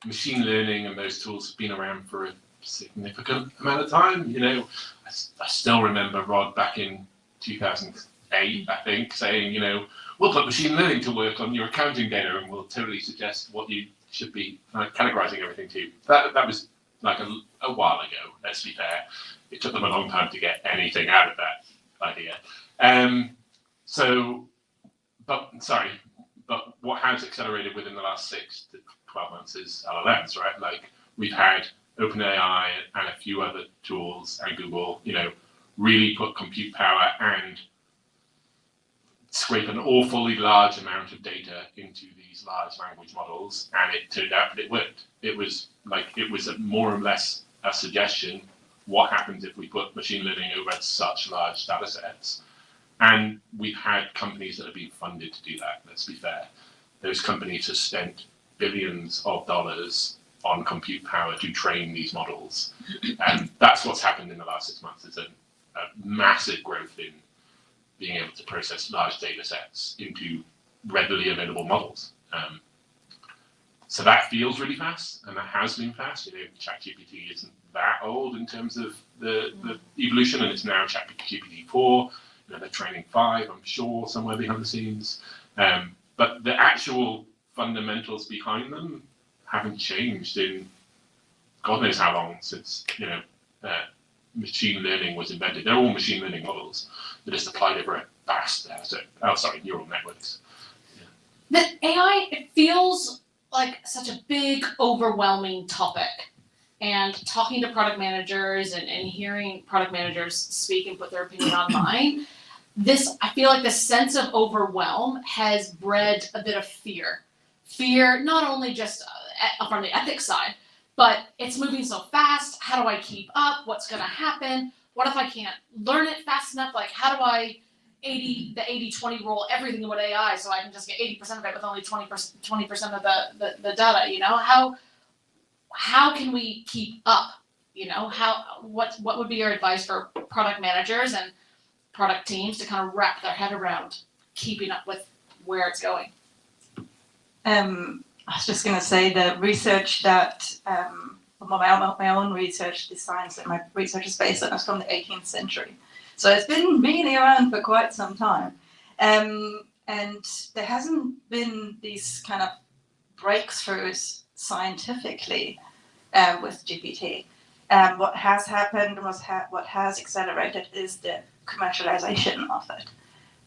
machine learning and those tools have been around for a significant amount of time. I still remember Rod back in 2008, I think, saying, we'll put machine learning to work on your accounting data and we'll totally suggest what you should be categorizing everything to. That was a while ago, let's be fair. It took them a long time to get anything out of that idea. But what has accelerated within the last 6 to 12 months is LLMs, right? We've had OpenAI and a few other tools and Google, really put compute power and scrape an awfully large amount of data into these large language models, and it turned out that it worked. It was more or less a suggestion, what happens if we put machine learning over such large data sets? And we've had companies that have been funded to do that, let's be fair. Those companies have spent billions of dollars on compute power to train these models. And that's what's happened in the last 6 months. There's a massive growth in being able to process large data sets into readily available models. So that feels really fast, and that has been fast. ChatGPT isn't that old in terms of the evolution, and it's now ChatGPT 4. They're training 5, I'm sure, somewhere behind the scenes. But the actual fundamentals behind them haven't changed in God knows how long since machine learning was invented. They're all machine learning models that are applied over a vast neural networks. The AI, it feels like such a big, overwhelming topic. And talking to product managers and hearing product managers speak and put their opinion online, I feel like this sense of overwhelm has bred a bit of fear. Fear, not only just from the ethics side, but it's moving so fast. How do I keep up? What's going to happen? What if I can't learn it fast enough? Like, how do I the 80-20 rule, everything with AI, so I can just get 80% of it with only 20% of the data, you know? How can we keep up? You know, what would be your advice for product managers and product teams to kind of wrap their head around keeping up with where it's going? I was just going to say the research that my own research, the science that my research is based on, is from the 18th century. So it's been really around for quite some time. And there hasn't been these kind of breakthroughs scientifically with GPT. What has happened, what has accelerated is the commercialization of it.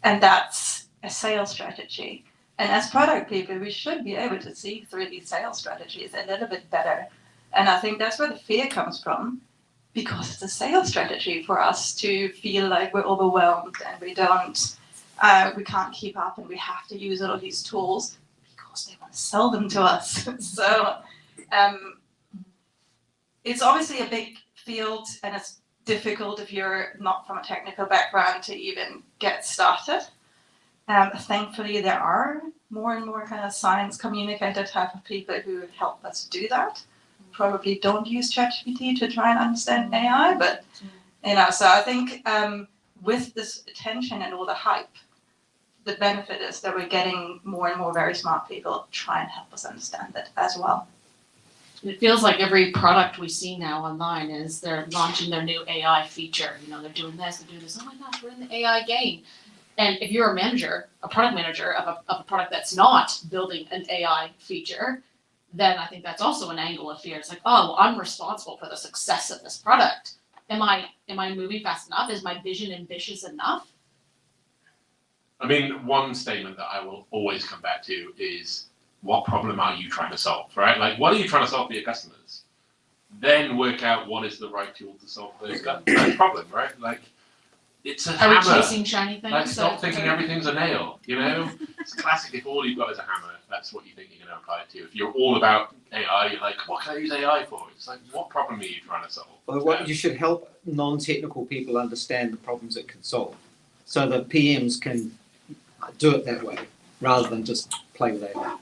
And that's a sales strategy. And as product people, we should be able to see through these sales strategies a little bit better. And I think that's where the fear comes from, because it's a sales strategy for us to feel like we're overwhelmed and we can't keep up and we have to use all of these tools because they want to sell them to us. So it's obviously a big field and it's difficult if you're not from a technical background to even get started. Thankfully, there are more and more kind of science communicator type of people who help us do that. Probably don't use ChatGPT to try and understand AI, but so I think with this attention and all the hype, the benefit is that we're getting more and more very smart people try and help us understand it as well. It feels like every product we see now online is they're launching their new AI feature. You know, they're doing this, they're doing this. Oh my gosh, we're in the AI game. And if you're a product manager of a product that's not building an AI feature, then I think that's also an angle of fear. It's like, oh, well, I'm responsible for the success of this product. Am I moving fast enough? Is my vision ambitious enough? I mean, one statement that I will always come back to is, what problem are you trying to solve, right? Like, what are you trying to solve for your customers? Then work out what is the right tool to solve that problem, right? Like, it's a Are hammer. we chasing shiny things? Like, stop thinking everything's a nail, you know? It's classic. If all you've got is a hammer, that's what you think you're going to apply it to. If you're all about AI, you're like, what can I use AI for? It's like, what problem are you trying to solve? Well, you should help non-technical people understand the problems it can solve, so that PMs can do it that way rather than just play with AI.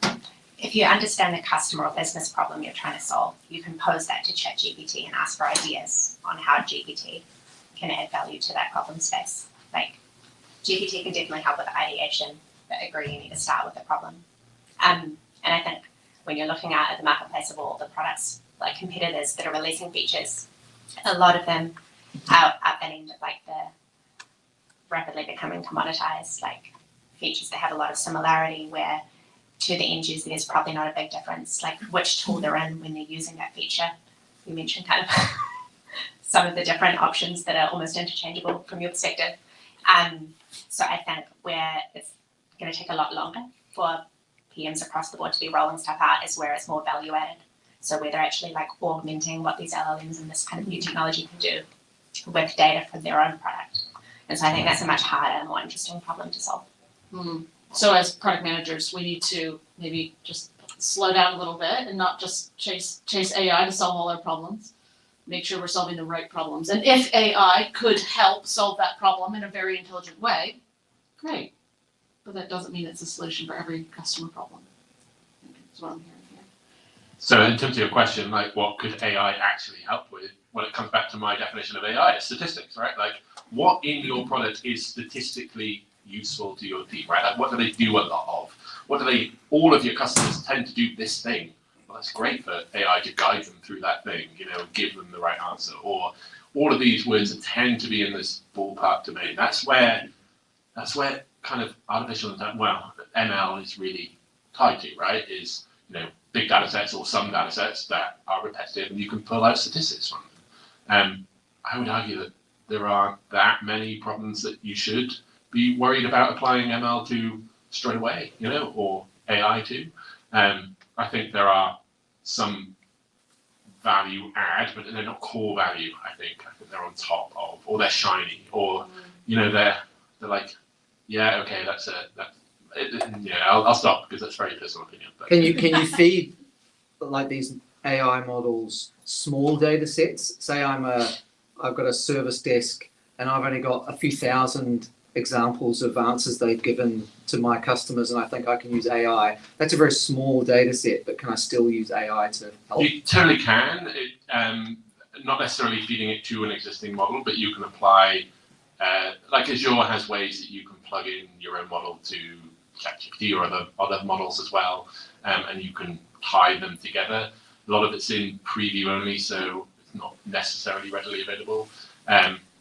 If you understand the customer or business problem you're trying to solve, you can pose that to ChatGPT and ask for ideas on how GPT can add value to that problem space. Like, GPT can definitely help with ideation, but agree you need to start with the problem. And I think when you're looking at the marketplace of all the products, like competitors that are releasing features, a lot of them are upending like the rapidly becoming commoditized, like features that have a lot of similarity where to the end user there's probably not a big difference, like which tool they're in when they're using that feature. You mentioned kind of some of the different options that are almost interchangeable from your perspective. So I think where it's going to take a lot longer for PMs across the board to be rolling stuff out is where it's more value added. So where they're actually like augmenting what these LLMs and this kind of new technology can do with data from their own product. And so I think that's a much harder and more interesting problem to solve. So as product managers, we need to maybe just slow down a little bit and not just chase AI to solve all our problems. Make sure we're solving the right problems. And if AI could help solve that problem in a very intelligent way, great. But that doesn't mean it's a solution for every customer problem. That's what I'm hearing here. So in terms of your question, like, what could AI actually help with? Well, it comes back to my definition of AI, it's statistics, right? Like, what in your product is statistically useful to your team, right? Like, what do they do a lot of? All of your customers tend to do this thing. Well, that's great for AI to guide them through that thing, you know, give them the right answer. Or all of these words tend to be in this ballpark domain. That's where kind of artificial intelligence, well, ML is really tied to, right? Is, you know, big data sets or some data sets that are repetitive and you can pull out statistics from them. I would argue that there aren't that many problems that you should be worried about applying ML to straight away, you know, or AI to. I think there are some value add, but they're not core value, I think. I think they're on top of, or they're shiny, or, you know, they're they're like, yeah, okay, I'll stop because that's very personal opinion. But Can you feed like these AI models small data sets? Say I've got a service desk and I've only got a few thousand examples of answers they've given to my customers, and I think I can use AI. That's a very small data set, but can I still use AI to help? you totally can. Not necessarily feeding it to an existing model, but you can apply, like Azure has ways that you can plug in your own model to ChatGPT or other models as well, and you can tie them together. A lot of it's in preview only, so it's not necessarily readily available.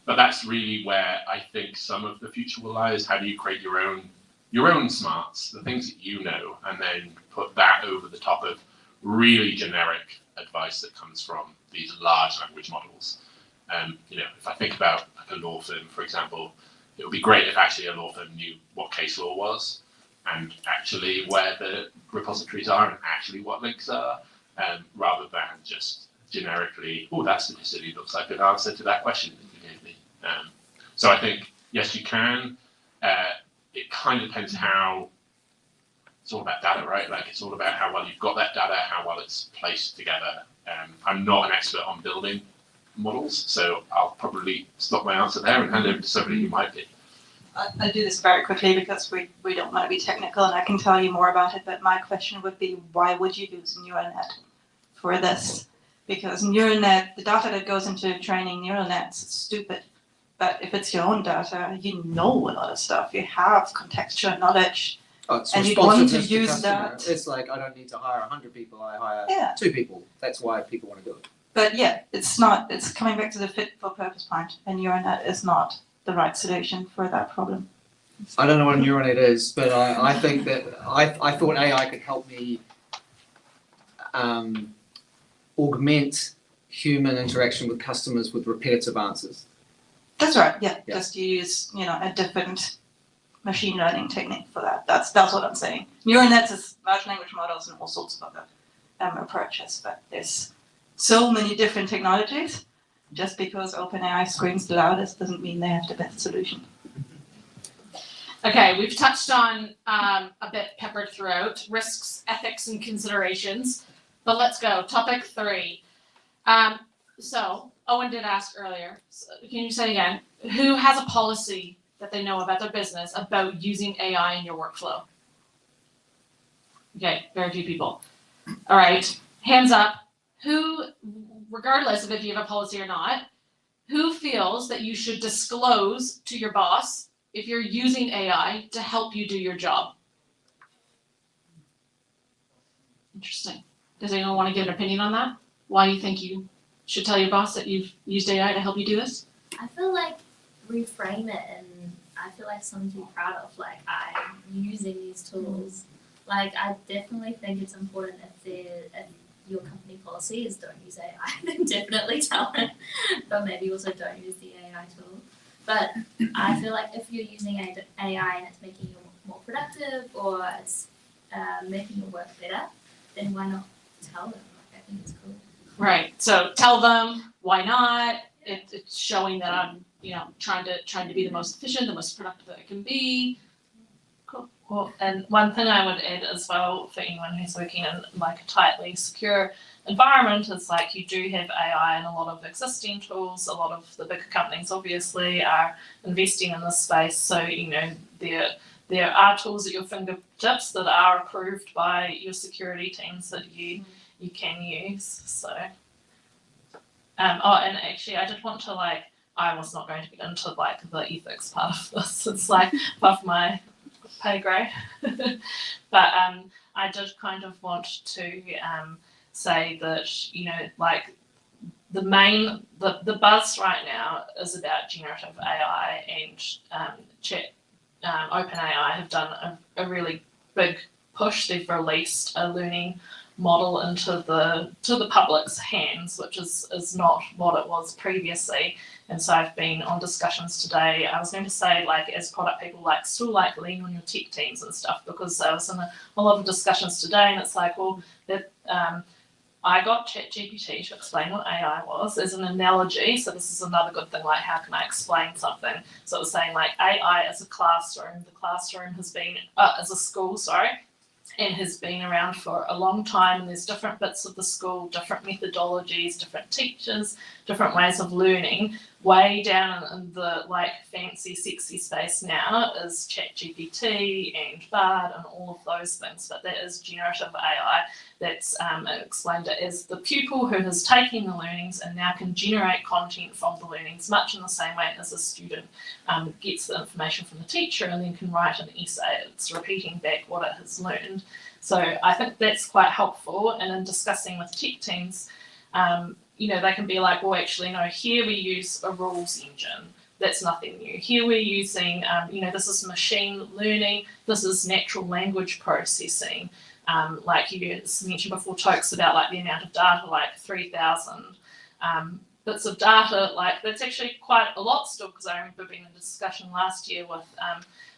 But that's really where I think some of the future will lie, is how do you create your own smarts, the things that you know, and then put that over the top of really generic advice that comes from these large language models. If I think about like a law firm, for example, it would be great if actually a law firm knew what case law was and actually where the repositories are and actually what links are, rather than just generically, oh, that statistically looks like an answer to that question that you gave me. So I think, yes, you can. It kind of depends how, it's all about data, right? Like it's all about how well you've got that data, how well it's placed together. I'm not an expert on building models, so I'll probably stop my answer there and hand over to somebody who might be. I'll do this very quickly because we don't want to be technical and I can tell you more about it, but my question would be, why would you use neural net for this? Because neural net, the data that goes into training neural nets is stupid. But if it's your own data, you know a lot of stuff. You have contextual knowledge. Oh, it's And you'd want to responsiveness use customer. that. It's like I don't need to hire 100 people. I hire 2 people. That's why people want to do it. But yeah, it's coming back to the fit for purpose point, and neural net is not the right solution for that problem. I don't know what a neural net is, but I think that I thought AI could help me augment human interaction with customers with repetitive answers. That's right. Yeah, Yeah. just use a different machine learning technique for that. That's what I'm saying. Neural nets is large language models and all sorts of other approaches, but there's so many different technologies. Just because OpenAI screams the loudest doesn't mean they have the best solution. Okay, we've touched on a bit peppered throughout risks, ethics, and considerations. But let's go. Topic 3. So Owen did ask earlier. So can you say again? Who has a policy that they know about their business about using AI in your workflow? Okay, very few people. All right, hands up. Who, regardless of if you have a policy or not, who feels that you should disclose to your boss if you're using AI to help you do your job? Interesting. Does anyone want to give an opinion on that? Why you think you should tell your boss that you've used AI to help you do this? I feel like reframe it, and I feel like something to be proud of. Like, I'm using these tools. Like, I definitely think it's important if your company policy is don't use AI, then definitely tell it. But maybe also don't use the AI tool. But I feel like if you're using AI and it's making you more productive or it's making your work better, then why not tell them? Like, I think it's cool. Right. So tell them why not. It's showing that I'm, trying to be the most efficient, the most productive that I can be. Cool. Well, and one thing I would add as well for anyone who's working in like a tightly secure environment is like you do have AI in a lot of existing tools. A lot of the bigger companies obviously are investing in this space. So, there are tools at your fingertips that are approved by your security teams that you can use. So, and actually I did want to I was not going to get into the ethics part of this. It's above my pay grade. But I did kind of want to say that, the buzz right now is about generative AI, and OpenAI have done a really big push. They've released a learning model into the public's hands, which is not what it was previously. And so I've been on discussions today. I was going to say, as product people, still lean on your tech teams and stuff, because I was in a lot of discussions today, and it's I got ChatGPT to explain what AI was as an analogy. So this is another good thing, like how can I explain something? So it was saying like AI as a classroom. The classroom has been, as a school, sorry, and has been around for a long time, and there's different bits of the school, different methodologies, different teachers, different ways of learning. Way down in the like fancy sexy space now is ChatGPT and Bard and all of those things, but that is generative AI. That's explained it as the pupil who has taken the learnings and now can generate content from the learnings, much in the same way as a student gets the information from the teacher and then can write an essay. It's repeating back what it has learned. So I think that's quite helpful. And in discussing with tech teams, they can be like, well, actually, no, here we use a rules engine. That's nothing new. Here we're using, this is machine learning. This is natural language processing. Like you mentioned before, Tokes, about like the amount of data, like 3,000 bits of data. Like that's actually quite a lot still, because I remember being in a discussion last year with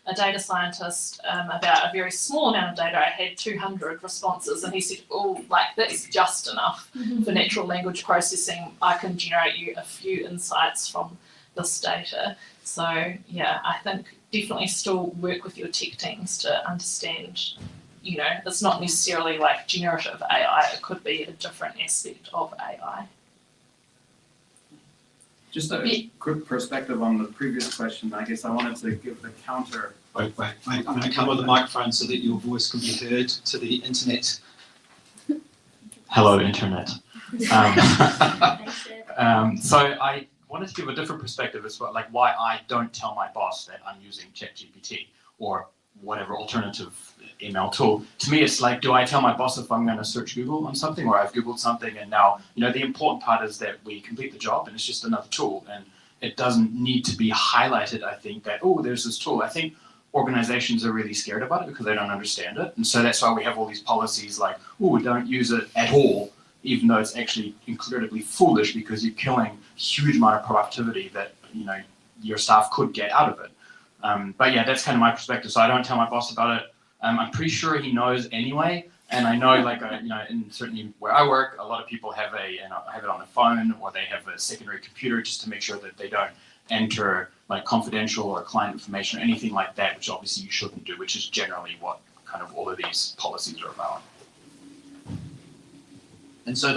a data scientist about a very small amount of data. I had 200 responses, and he said, oh, like that's just enough for natural language processing. I can generate you a few insights from this data. So yeah, I think definitely still work with your tech teams to understand, it's not necessarily like generative AI, it could be a different aspect of AI. Just a quick perspective on the previous question. I guess I wanted to give the counter. Wait. I'm going to come with the microphone so that your voice can be heard to the internet. Hello, internet. Thanks, Ed. So I wanted to give a different perspective as well, like why I don't tell my boss that I'm using ChatGPT or whatever alternative email tool. To me, it's like, do I tell my boss if I'm going to search Google on something, or I've Googled something and now, the important part is that we complete the job and it's just another tool, and it doesn't need to be highlighted, I think, that, oh, there's this tool. I think organizations are really scared about it because they don't understand it. And so that's why we have all these policies like, oh, don't use it at all, even though it's actually incredibly foolish because you're killing a huge amount of productivity that, your staff could get out of it. But yeah, that's kind of my perspective. So I don't tell my boss about it. I'm pretty sure he knows anyway. And I know, in certainly where I work, a lot of people have have it on their phone, or they have a secondary computer just to make sure that they don't enter like confidential or client information or anything like that, which obviously you shouldn't do, which is generally what kind of all of these policies are about. And so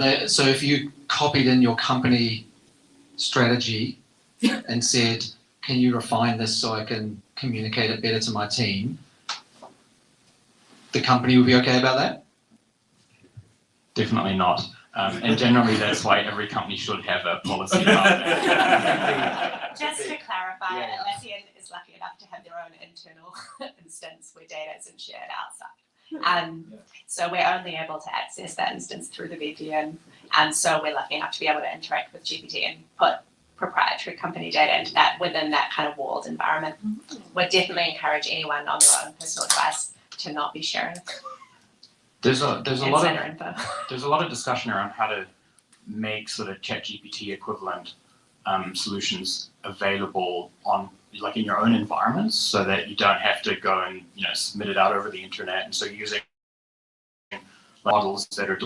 if you copied in your company strategy and said, can you refine this so I can communicate it better to my team, the company would be okay about that? Definitely not. And generally that's why every company should have a policy about that. Just to clarify, Yeah. Atlassian is lucky enough to have their own internal instance where data isn't shared outside. So we're only able to access that instance through the VPN. And so we're lucky enough to be able to interact with GPT and put proprietary company data into that within that kind of walled environment. Would definitely encourage anyone on their own personal device to not be sharing There's a lot insider of info. there's a lot of discussion around how to make sort of ChatGPT equivalent solutions available on like in your own environments, so that you don't have to go and submit it out over the internet. And so using models that are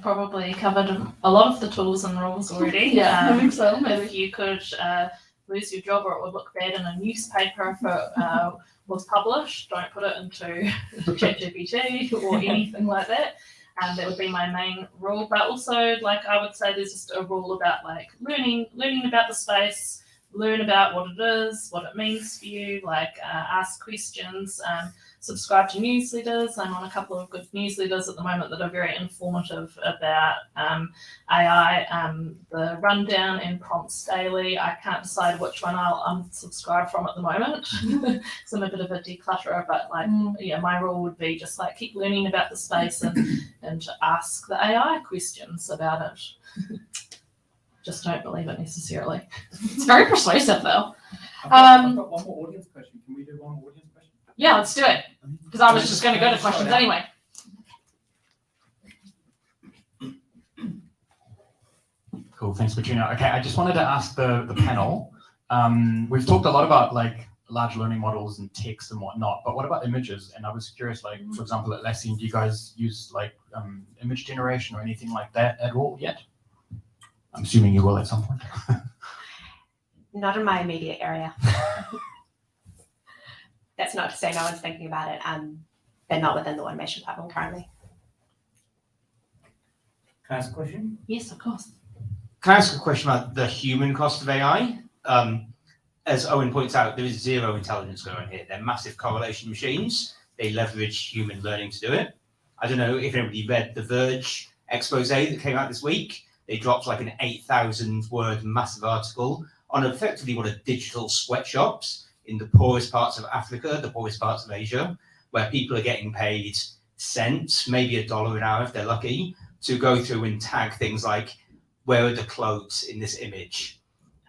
probably covered a lot of the tools and rules already. Yeah, I think so. If Maybe. you could lose your job or it would look bad in a newspaper if it was published, don't put it into ChatGPT or anything like that. That would be my main rule. But also, like I would say, there's just a rule about like learning about the space, learn about what it is, what it means for you, like ask questions, subscribe to newsletters. I'm on a couple of good newsletters at the moment that are very informative about AI, the rundown and prompts daily. I can't decide which one I'll unsubscribe from at the moment. So I'm a bit of a declutterer, but like, yeah, my rule would be just like keep learning about the space and to ask the AI questions about it. Just don't believe it necessarily. It's very persuasive though. I've got one more audience question. Can we do one more audience question? Yeah, let's do it. Because I was just going to go to questions anyway. Cool, thanks, Katrina. Okay, I just wanted to ask the panel. We've talked a lot about like large learning models and text and whatnot, but what about images? And I was curious, like for example, at Atlassian, do you guys use like image generation or anything like that at all yet? I'm assuming you will at some point. Not in my immediate area. That's not to say no one's thinking about it. They're not within the automation platform currently. Can I ask a question? Yes, of course. Can I ask a question about the human cost of AI? As Owen points out, there is zero intelligence going on here. They're massive correlation machines. They leverage human learning to do it. I don't know if anybody read the Verge expose that came out this week. They dropped like an 8,000 word massive article on effectively what are digital sweatshops in the poorest parts of Africa, the poorest parts of Asia, where people are getting paid cents, maybe $1 an hour if they're lucky, to go through and tag things like, where are the clothes in this image,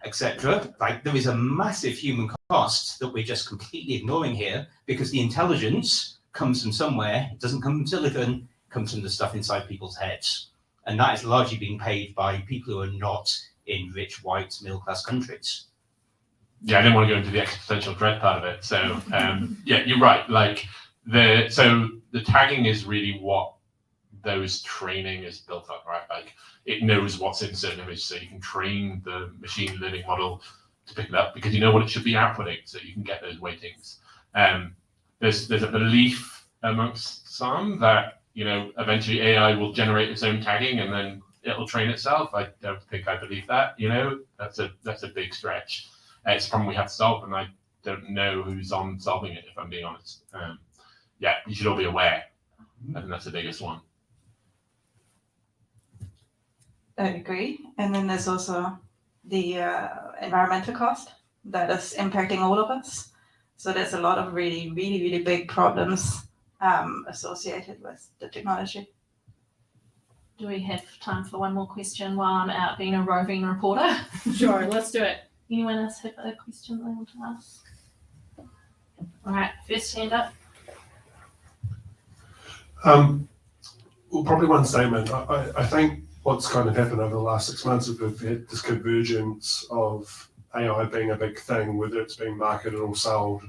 etc. Like there is a massive human cost that we're just completely ignoring here because the intelligence comes from somewhere. It doesn't come from silicon, it comes from the stuff inside people's heads. And that is largely being paid by people who are not in rich, white, middle-class countries. Yeah, I didn't want to go into the existential dread part of it. So yeah, you're right. Like the tagging is really what those training is built on, right? Like it knows what's in certain images, so you can train the machine learning model to pick it up because you know what it should be outputting, so you can get those weightings. There's a belief amongst some that eventually AI will generate its own tagging and then it'll train itself. I don't think I believe that. That's a big stretch. It's a problem we have to solve, and I don't know who's on solving it, if I'm being honest. Yeah, you should all be aware. I think that's the biggest one. I agree. And then there's also the environmental cost that is impacting all of us. So there's a lot of really, really, really big problems associated with the technology. Do we have time for one more question while I'm out being a roving reporter? Sure, let's do it. Anyone else have a question they want to ask? All right, first hand up. Well, probably one statement. I think what's kind of happened over the last 6 months is we've had this convergence of AI being a big thing, whether it's being marketed or sold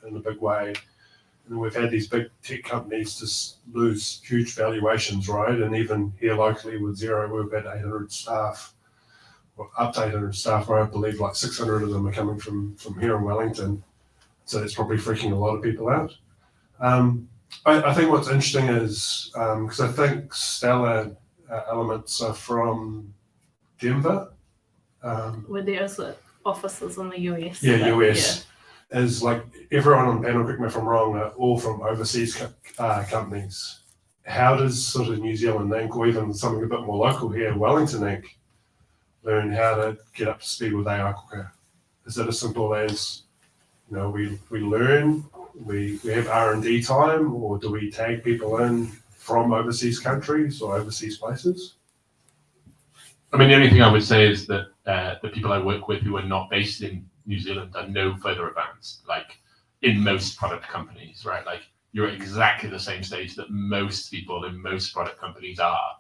in a big way. And we've had these big tech companies just lose huge valuations, right? And even here locally with Xero, we've had 800 staff, or up to 800 staff, where I believe like 600 of them are coming from here in Wellington. So it's probably freaking a lot of people out. I think what's interesting is, because I think Stellar elements are from Denver. Where there's offices in the US. Yeah, US. Is like everyone on the panel, correct me if I'm wrong, are all from overseas companies. How does sort of New Zealand Inc. or even something a bit more local here, Wellington Inc., learn how to get up to speed with AI quicker? Is it as simple as, we learn, we have R&D time, or do we tag people in from overseas countries or overseas places? I mean, the only thing I would say is that the people I work with who are not based in New Zealand are no further advanced, like in most product companies, right? Like you're at exactly the same stage that most people in most product companies are.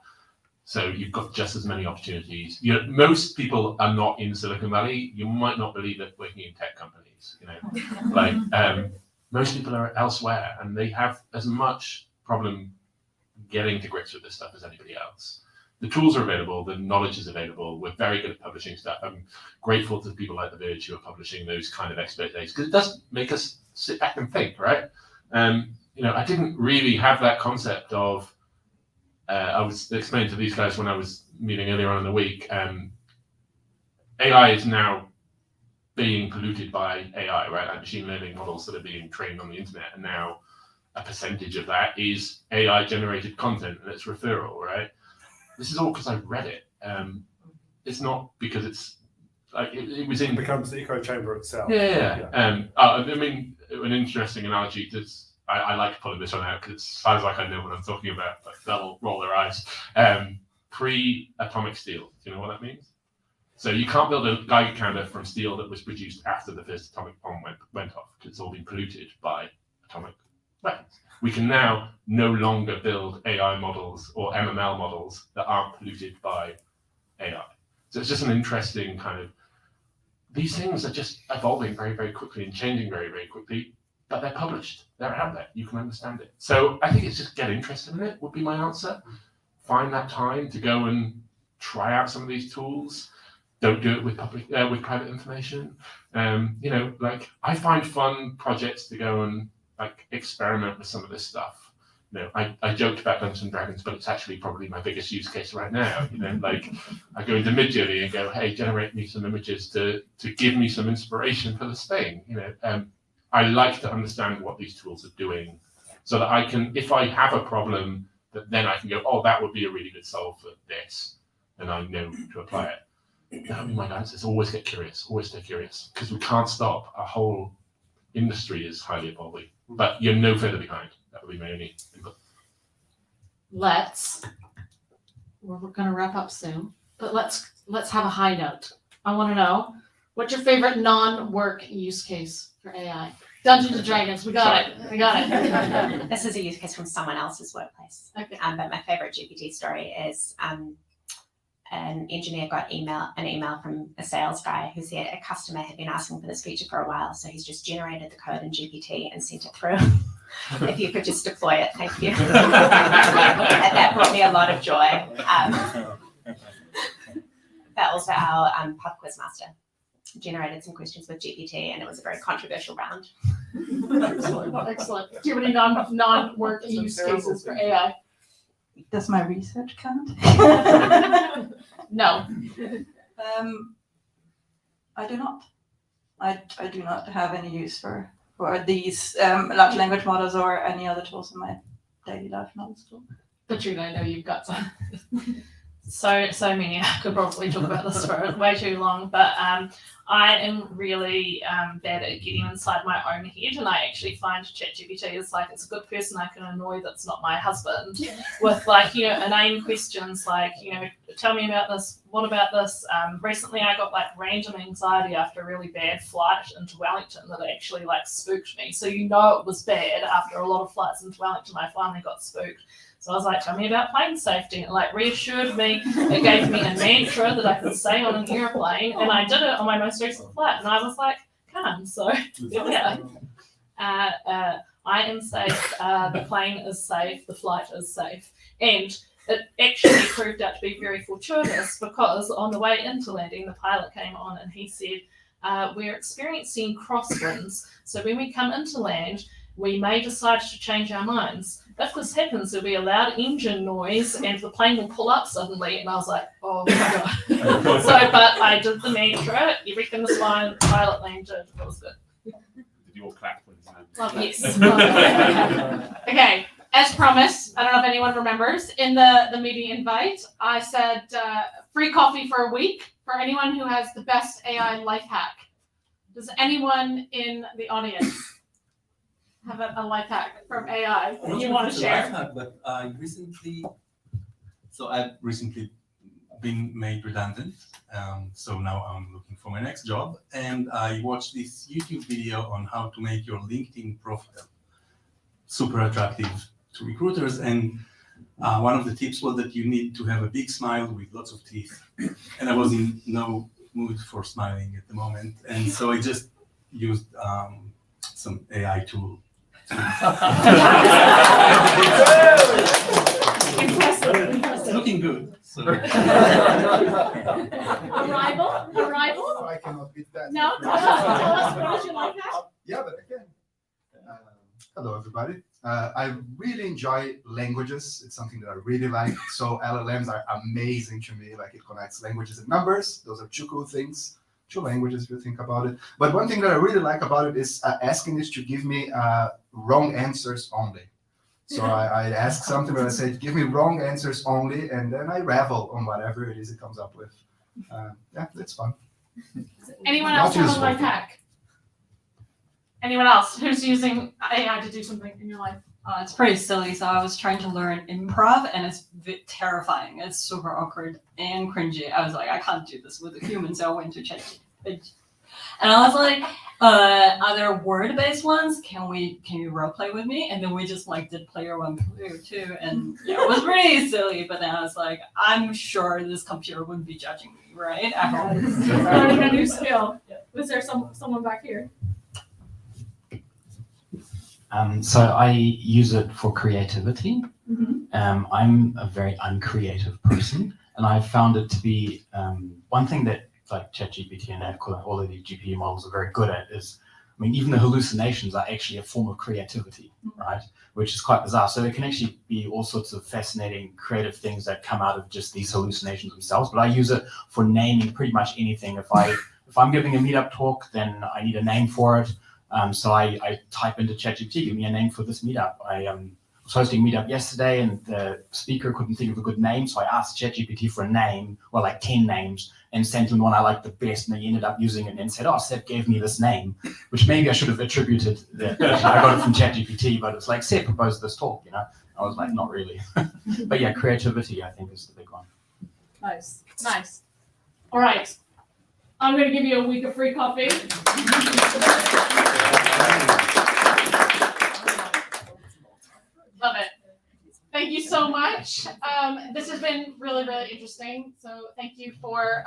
So you've got just as many opportunities. Most people are not in Silicon Valley. You might not believe it working in tech companies, like most people are elsewhere and they have as much problem getting to grips with this stuff as anybody else. the tools are available, the knowledge is available. We're very good at publishing stuff. I'm grateful to people like The Verge who are publishing those kind of expert days because it does make us sit back and think, right? I didn't really have that concept of. I was explaining to these guys when I was meeting earlier on in the week. AI is now being polluted by AI, right? Like machine learning models that are being trained on the internet, and now a percentage of that is AI-generated content and its referral, right? This is all because I read it. It's not because it's like it was in. It becomes the echo chamber itself. Yeah. I mean, an interesting analogy. I like pulling this one out because it sounds like I know what I'm talking about, but they'll roll their eyes. Pre-atomic steel. Do you know what that means? So you can't build a Geiger counter from steel that was produced after the first atomic bomb went off because it's all been polluted by atomic weapons. We can now no longer build AI models or MML models that aren't polluted by AI. So it's just an interesting kind of. These things are just evolving very, very quickly and changing very, very quickly. But they're published. They're out there. You can understand it. So I think it's just get interested in it would be my answer. Find that time to go and try out some of these tools. Don't do it with with private information. I find fun projects to go and experiment with some of this stuff. I joked about Dungeons and Dragons, but it's actually probably my biggest use case right now. I go into Midjourney and go, hey, generate me some images to give me some inspiration for this thing. I like to understand what these tools are doing so that I can, if I have a problem, that then I can go, oh, that would be a really good solve for this, and I know to apply it. That would be my guidance. It's always get curious, always stay curious, because we can't stop. Our whole industry is highly evolving, but you're no further behind. That would be my only input. We're going to wrap up soon, but let's have a high note. I want to know, what's your favorite non-work use case for AI? Dungeons and Dragons, we got it. This is a use case from someone else's workplace. Okay. But my favorite GPT story is an engineer got an email from a sales guy who said a customer had been asking for this feature for a while, so he's just generated the code in GPT and sent it through. If you could just deploy it, thank you. And that brought me a lot of joy. But also our pub quiz master generated some questions with GPT, and it was a very controversial round. Excellent. Do you have any non-work use cases for AI? Does my research count? No. I do not. I do not have any use for these large language models or any other tools in my daily life. Not at all. Katrina, I know you've got some. So many. I could probably talk about this for way too long, but I am really bad at getting inside my own head, and I actually find ChatGPT is it's a good person I can annoy that's not my husband with inane questions tell me about this, what about this? Recently I got random anxiety after a really bad flight into Wellington that actually spooked me. So it was bad after a lot of flights into Wellington. I finally got spooked. So I was like, tell me about plane safety. And it reassured me. It gave me a mantra that I could say on an airplane. And I did it on my most recent flight. And I was calm. So yeah. I am safe. The plane is safe. The flight is safe. And it actually proved out to be very fortuitous because on the way into landing, the pilot came on and he said, we're experiencing crosswinds. So when we come into land, we may decide to change our minds. If this happens, there'll be a loud engine noise and the plane will pull up suddenly. And I was like, oh my God. But I did the mantra, everything was fine, the pilot landed, it was good. Did you all clap when Yes. Okay, as promised, I don't know if anyone remembers, in the meeting invite, I said free coffee for a week for anyone who has the best AI life hack. Does anyone in the audience have a life hack from AI that you want to share? Life hack, but I've recently been made redundant. So now I'm looking for my next job. And I watched this YouTube video on how to make your LinkedIn profile super attractive to recruiters. And one of the tips was that you need to have a big smile with lots of teeth. And I was in no mood for smiling at the moment. And so I just used some AI tool. Impressive. It's looking good. So. everybody. I really enjoy languages. It's something that I really like. So LLMs are amazing to me. Like, it connects languages and numbers. Those are two cool things. Two languages, if you think about it. But one thing that I really like about it is asking this to give me wrong answers only. So I ask something and I say, give me wrong answers only, and then I revel on whatever it is it comes up with. Yeah, that's fun. Anyone Not else have a useful. life hack? Anyone else who's using AI to do something in your life? It's pretty silly. So I was trying to learn improv, and it's terrifying. It's super awkward and cringy. I was like, I can't do this with a human, so I went to ChatGPT. And I was like, are there word-based ones? Can you role play with me? And then we just like did player 1, player 2, and yeah, it was really silly. But then I was like, I'm sure this computer wouldn't be judging me, right? At home. Learning a new skill. Was there someone back here? So I use it for creativity. Mm-hmm. I'm a very uncreative person, and I found it to be one thing that like ChatGPT and all of these GPU models are very good at is, I mean, even the hallucinations are actually a form of creativity, right? Which is quite bizarre. So it can actually be all sorts of fascinating, creative things that come out of just these hallucinations themselves. But I use it for naming pretty much anything. If I'm giving a meetup talk, then I need a name for it. So I type into ChatGPT, give me a name for this meetup. I was hosting a meetup yesterday, and the speaker couldn't think of a good name, so I asked ChatGPT for a name, well, like 10 names, and sent him one I liked the best, and he ended up using it and said, oh, Seb gave me this name, which maybe I should have attributed that I got it from ChatGPT, but it's like, Seb proposed this talk, you know? I was like, not really. But yeah, creativity, I think, is the big one. Nice. All right. I'm going to give you a week of free coffee. Love it. Thank you so much. This has been really, really interesting. So thank you for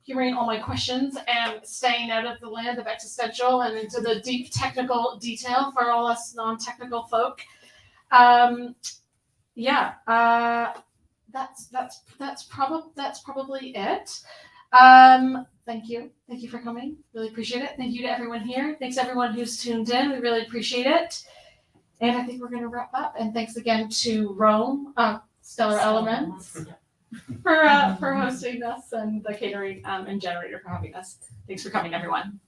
hearing all my questions and staying out of the land of existential and into the deep technical detail for all us non-technical folk. That's probably it. Thank you for coming. Really appreciate it. Thank you to everyone here. Thanks everyone who's tuned in. We really appreciate it. And I think we're going to wrap up. And thanks again to Rome, Stellar Elements, for hosting us, and the catering and generator for having us. Thanks for coming, everyone.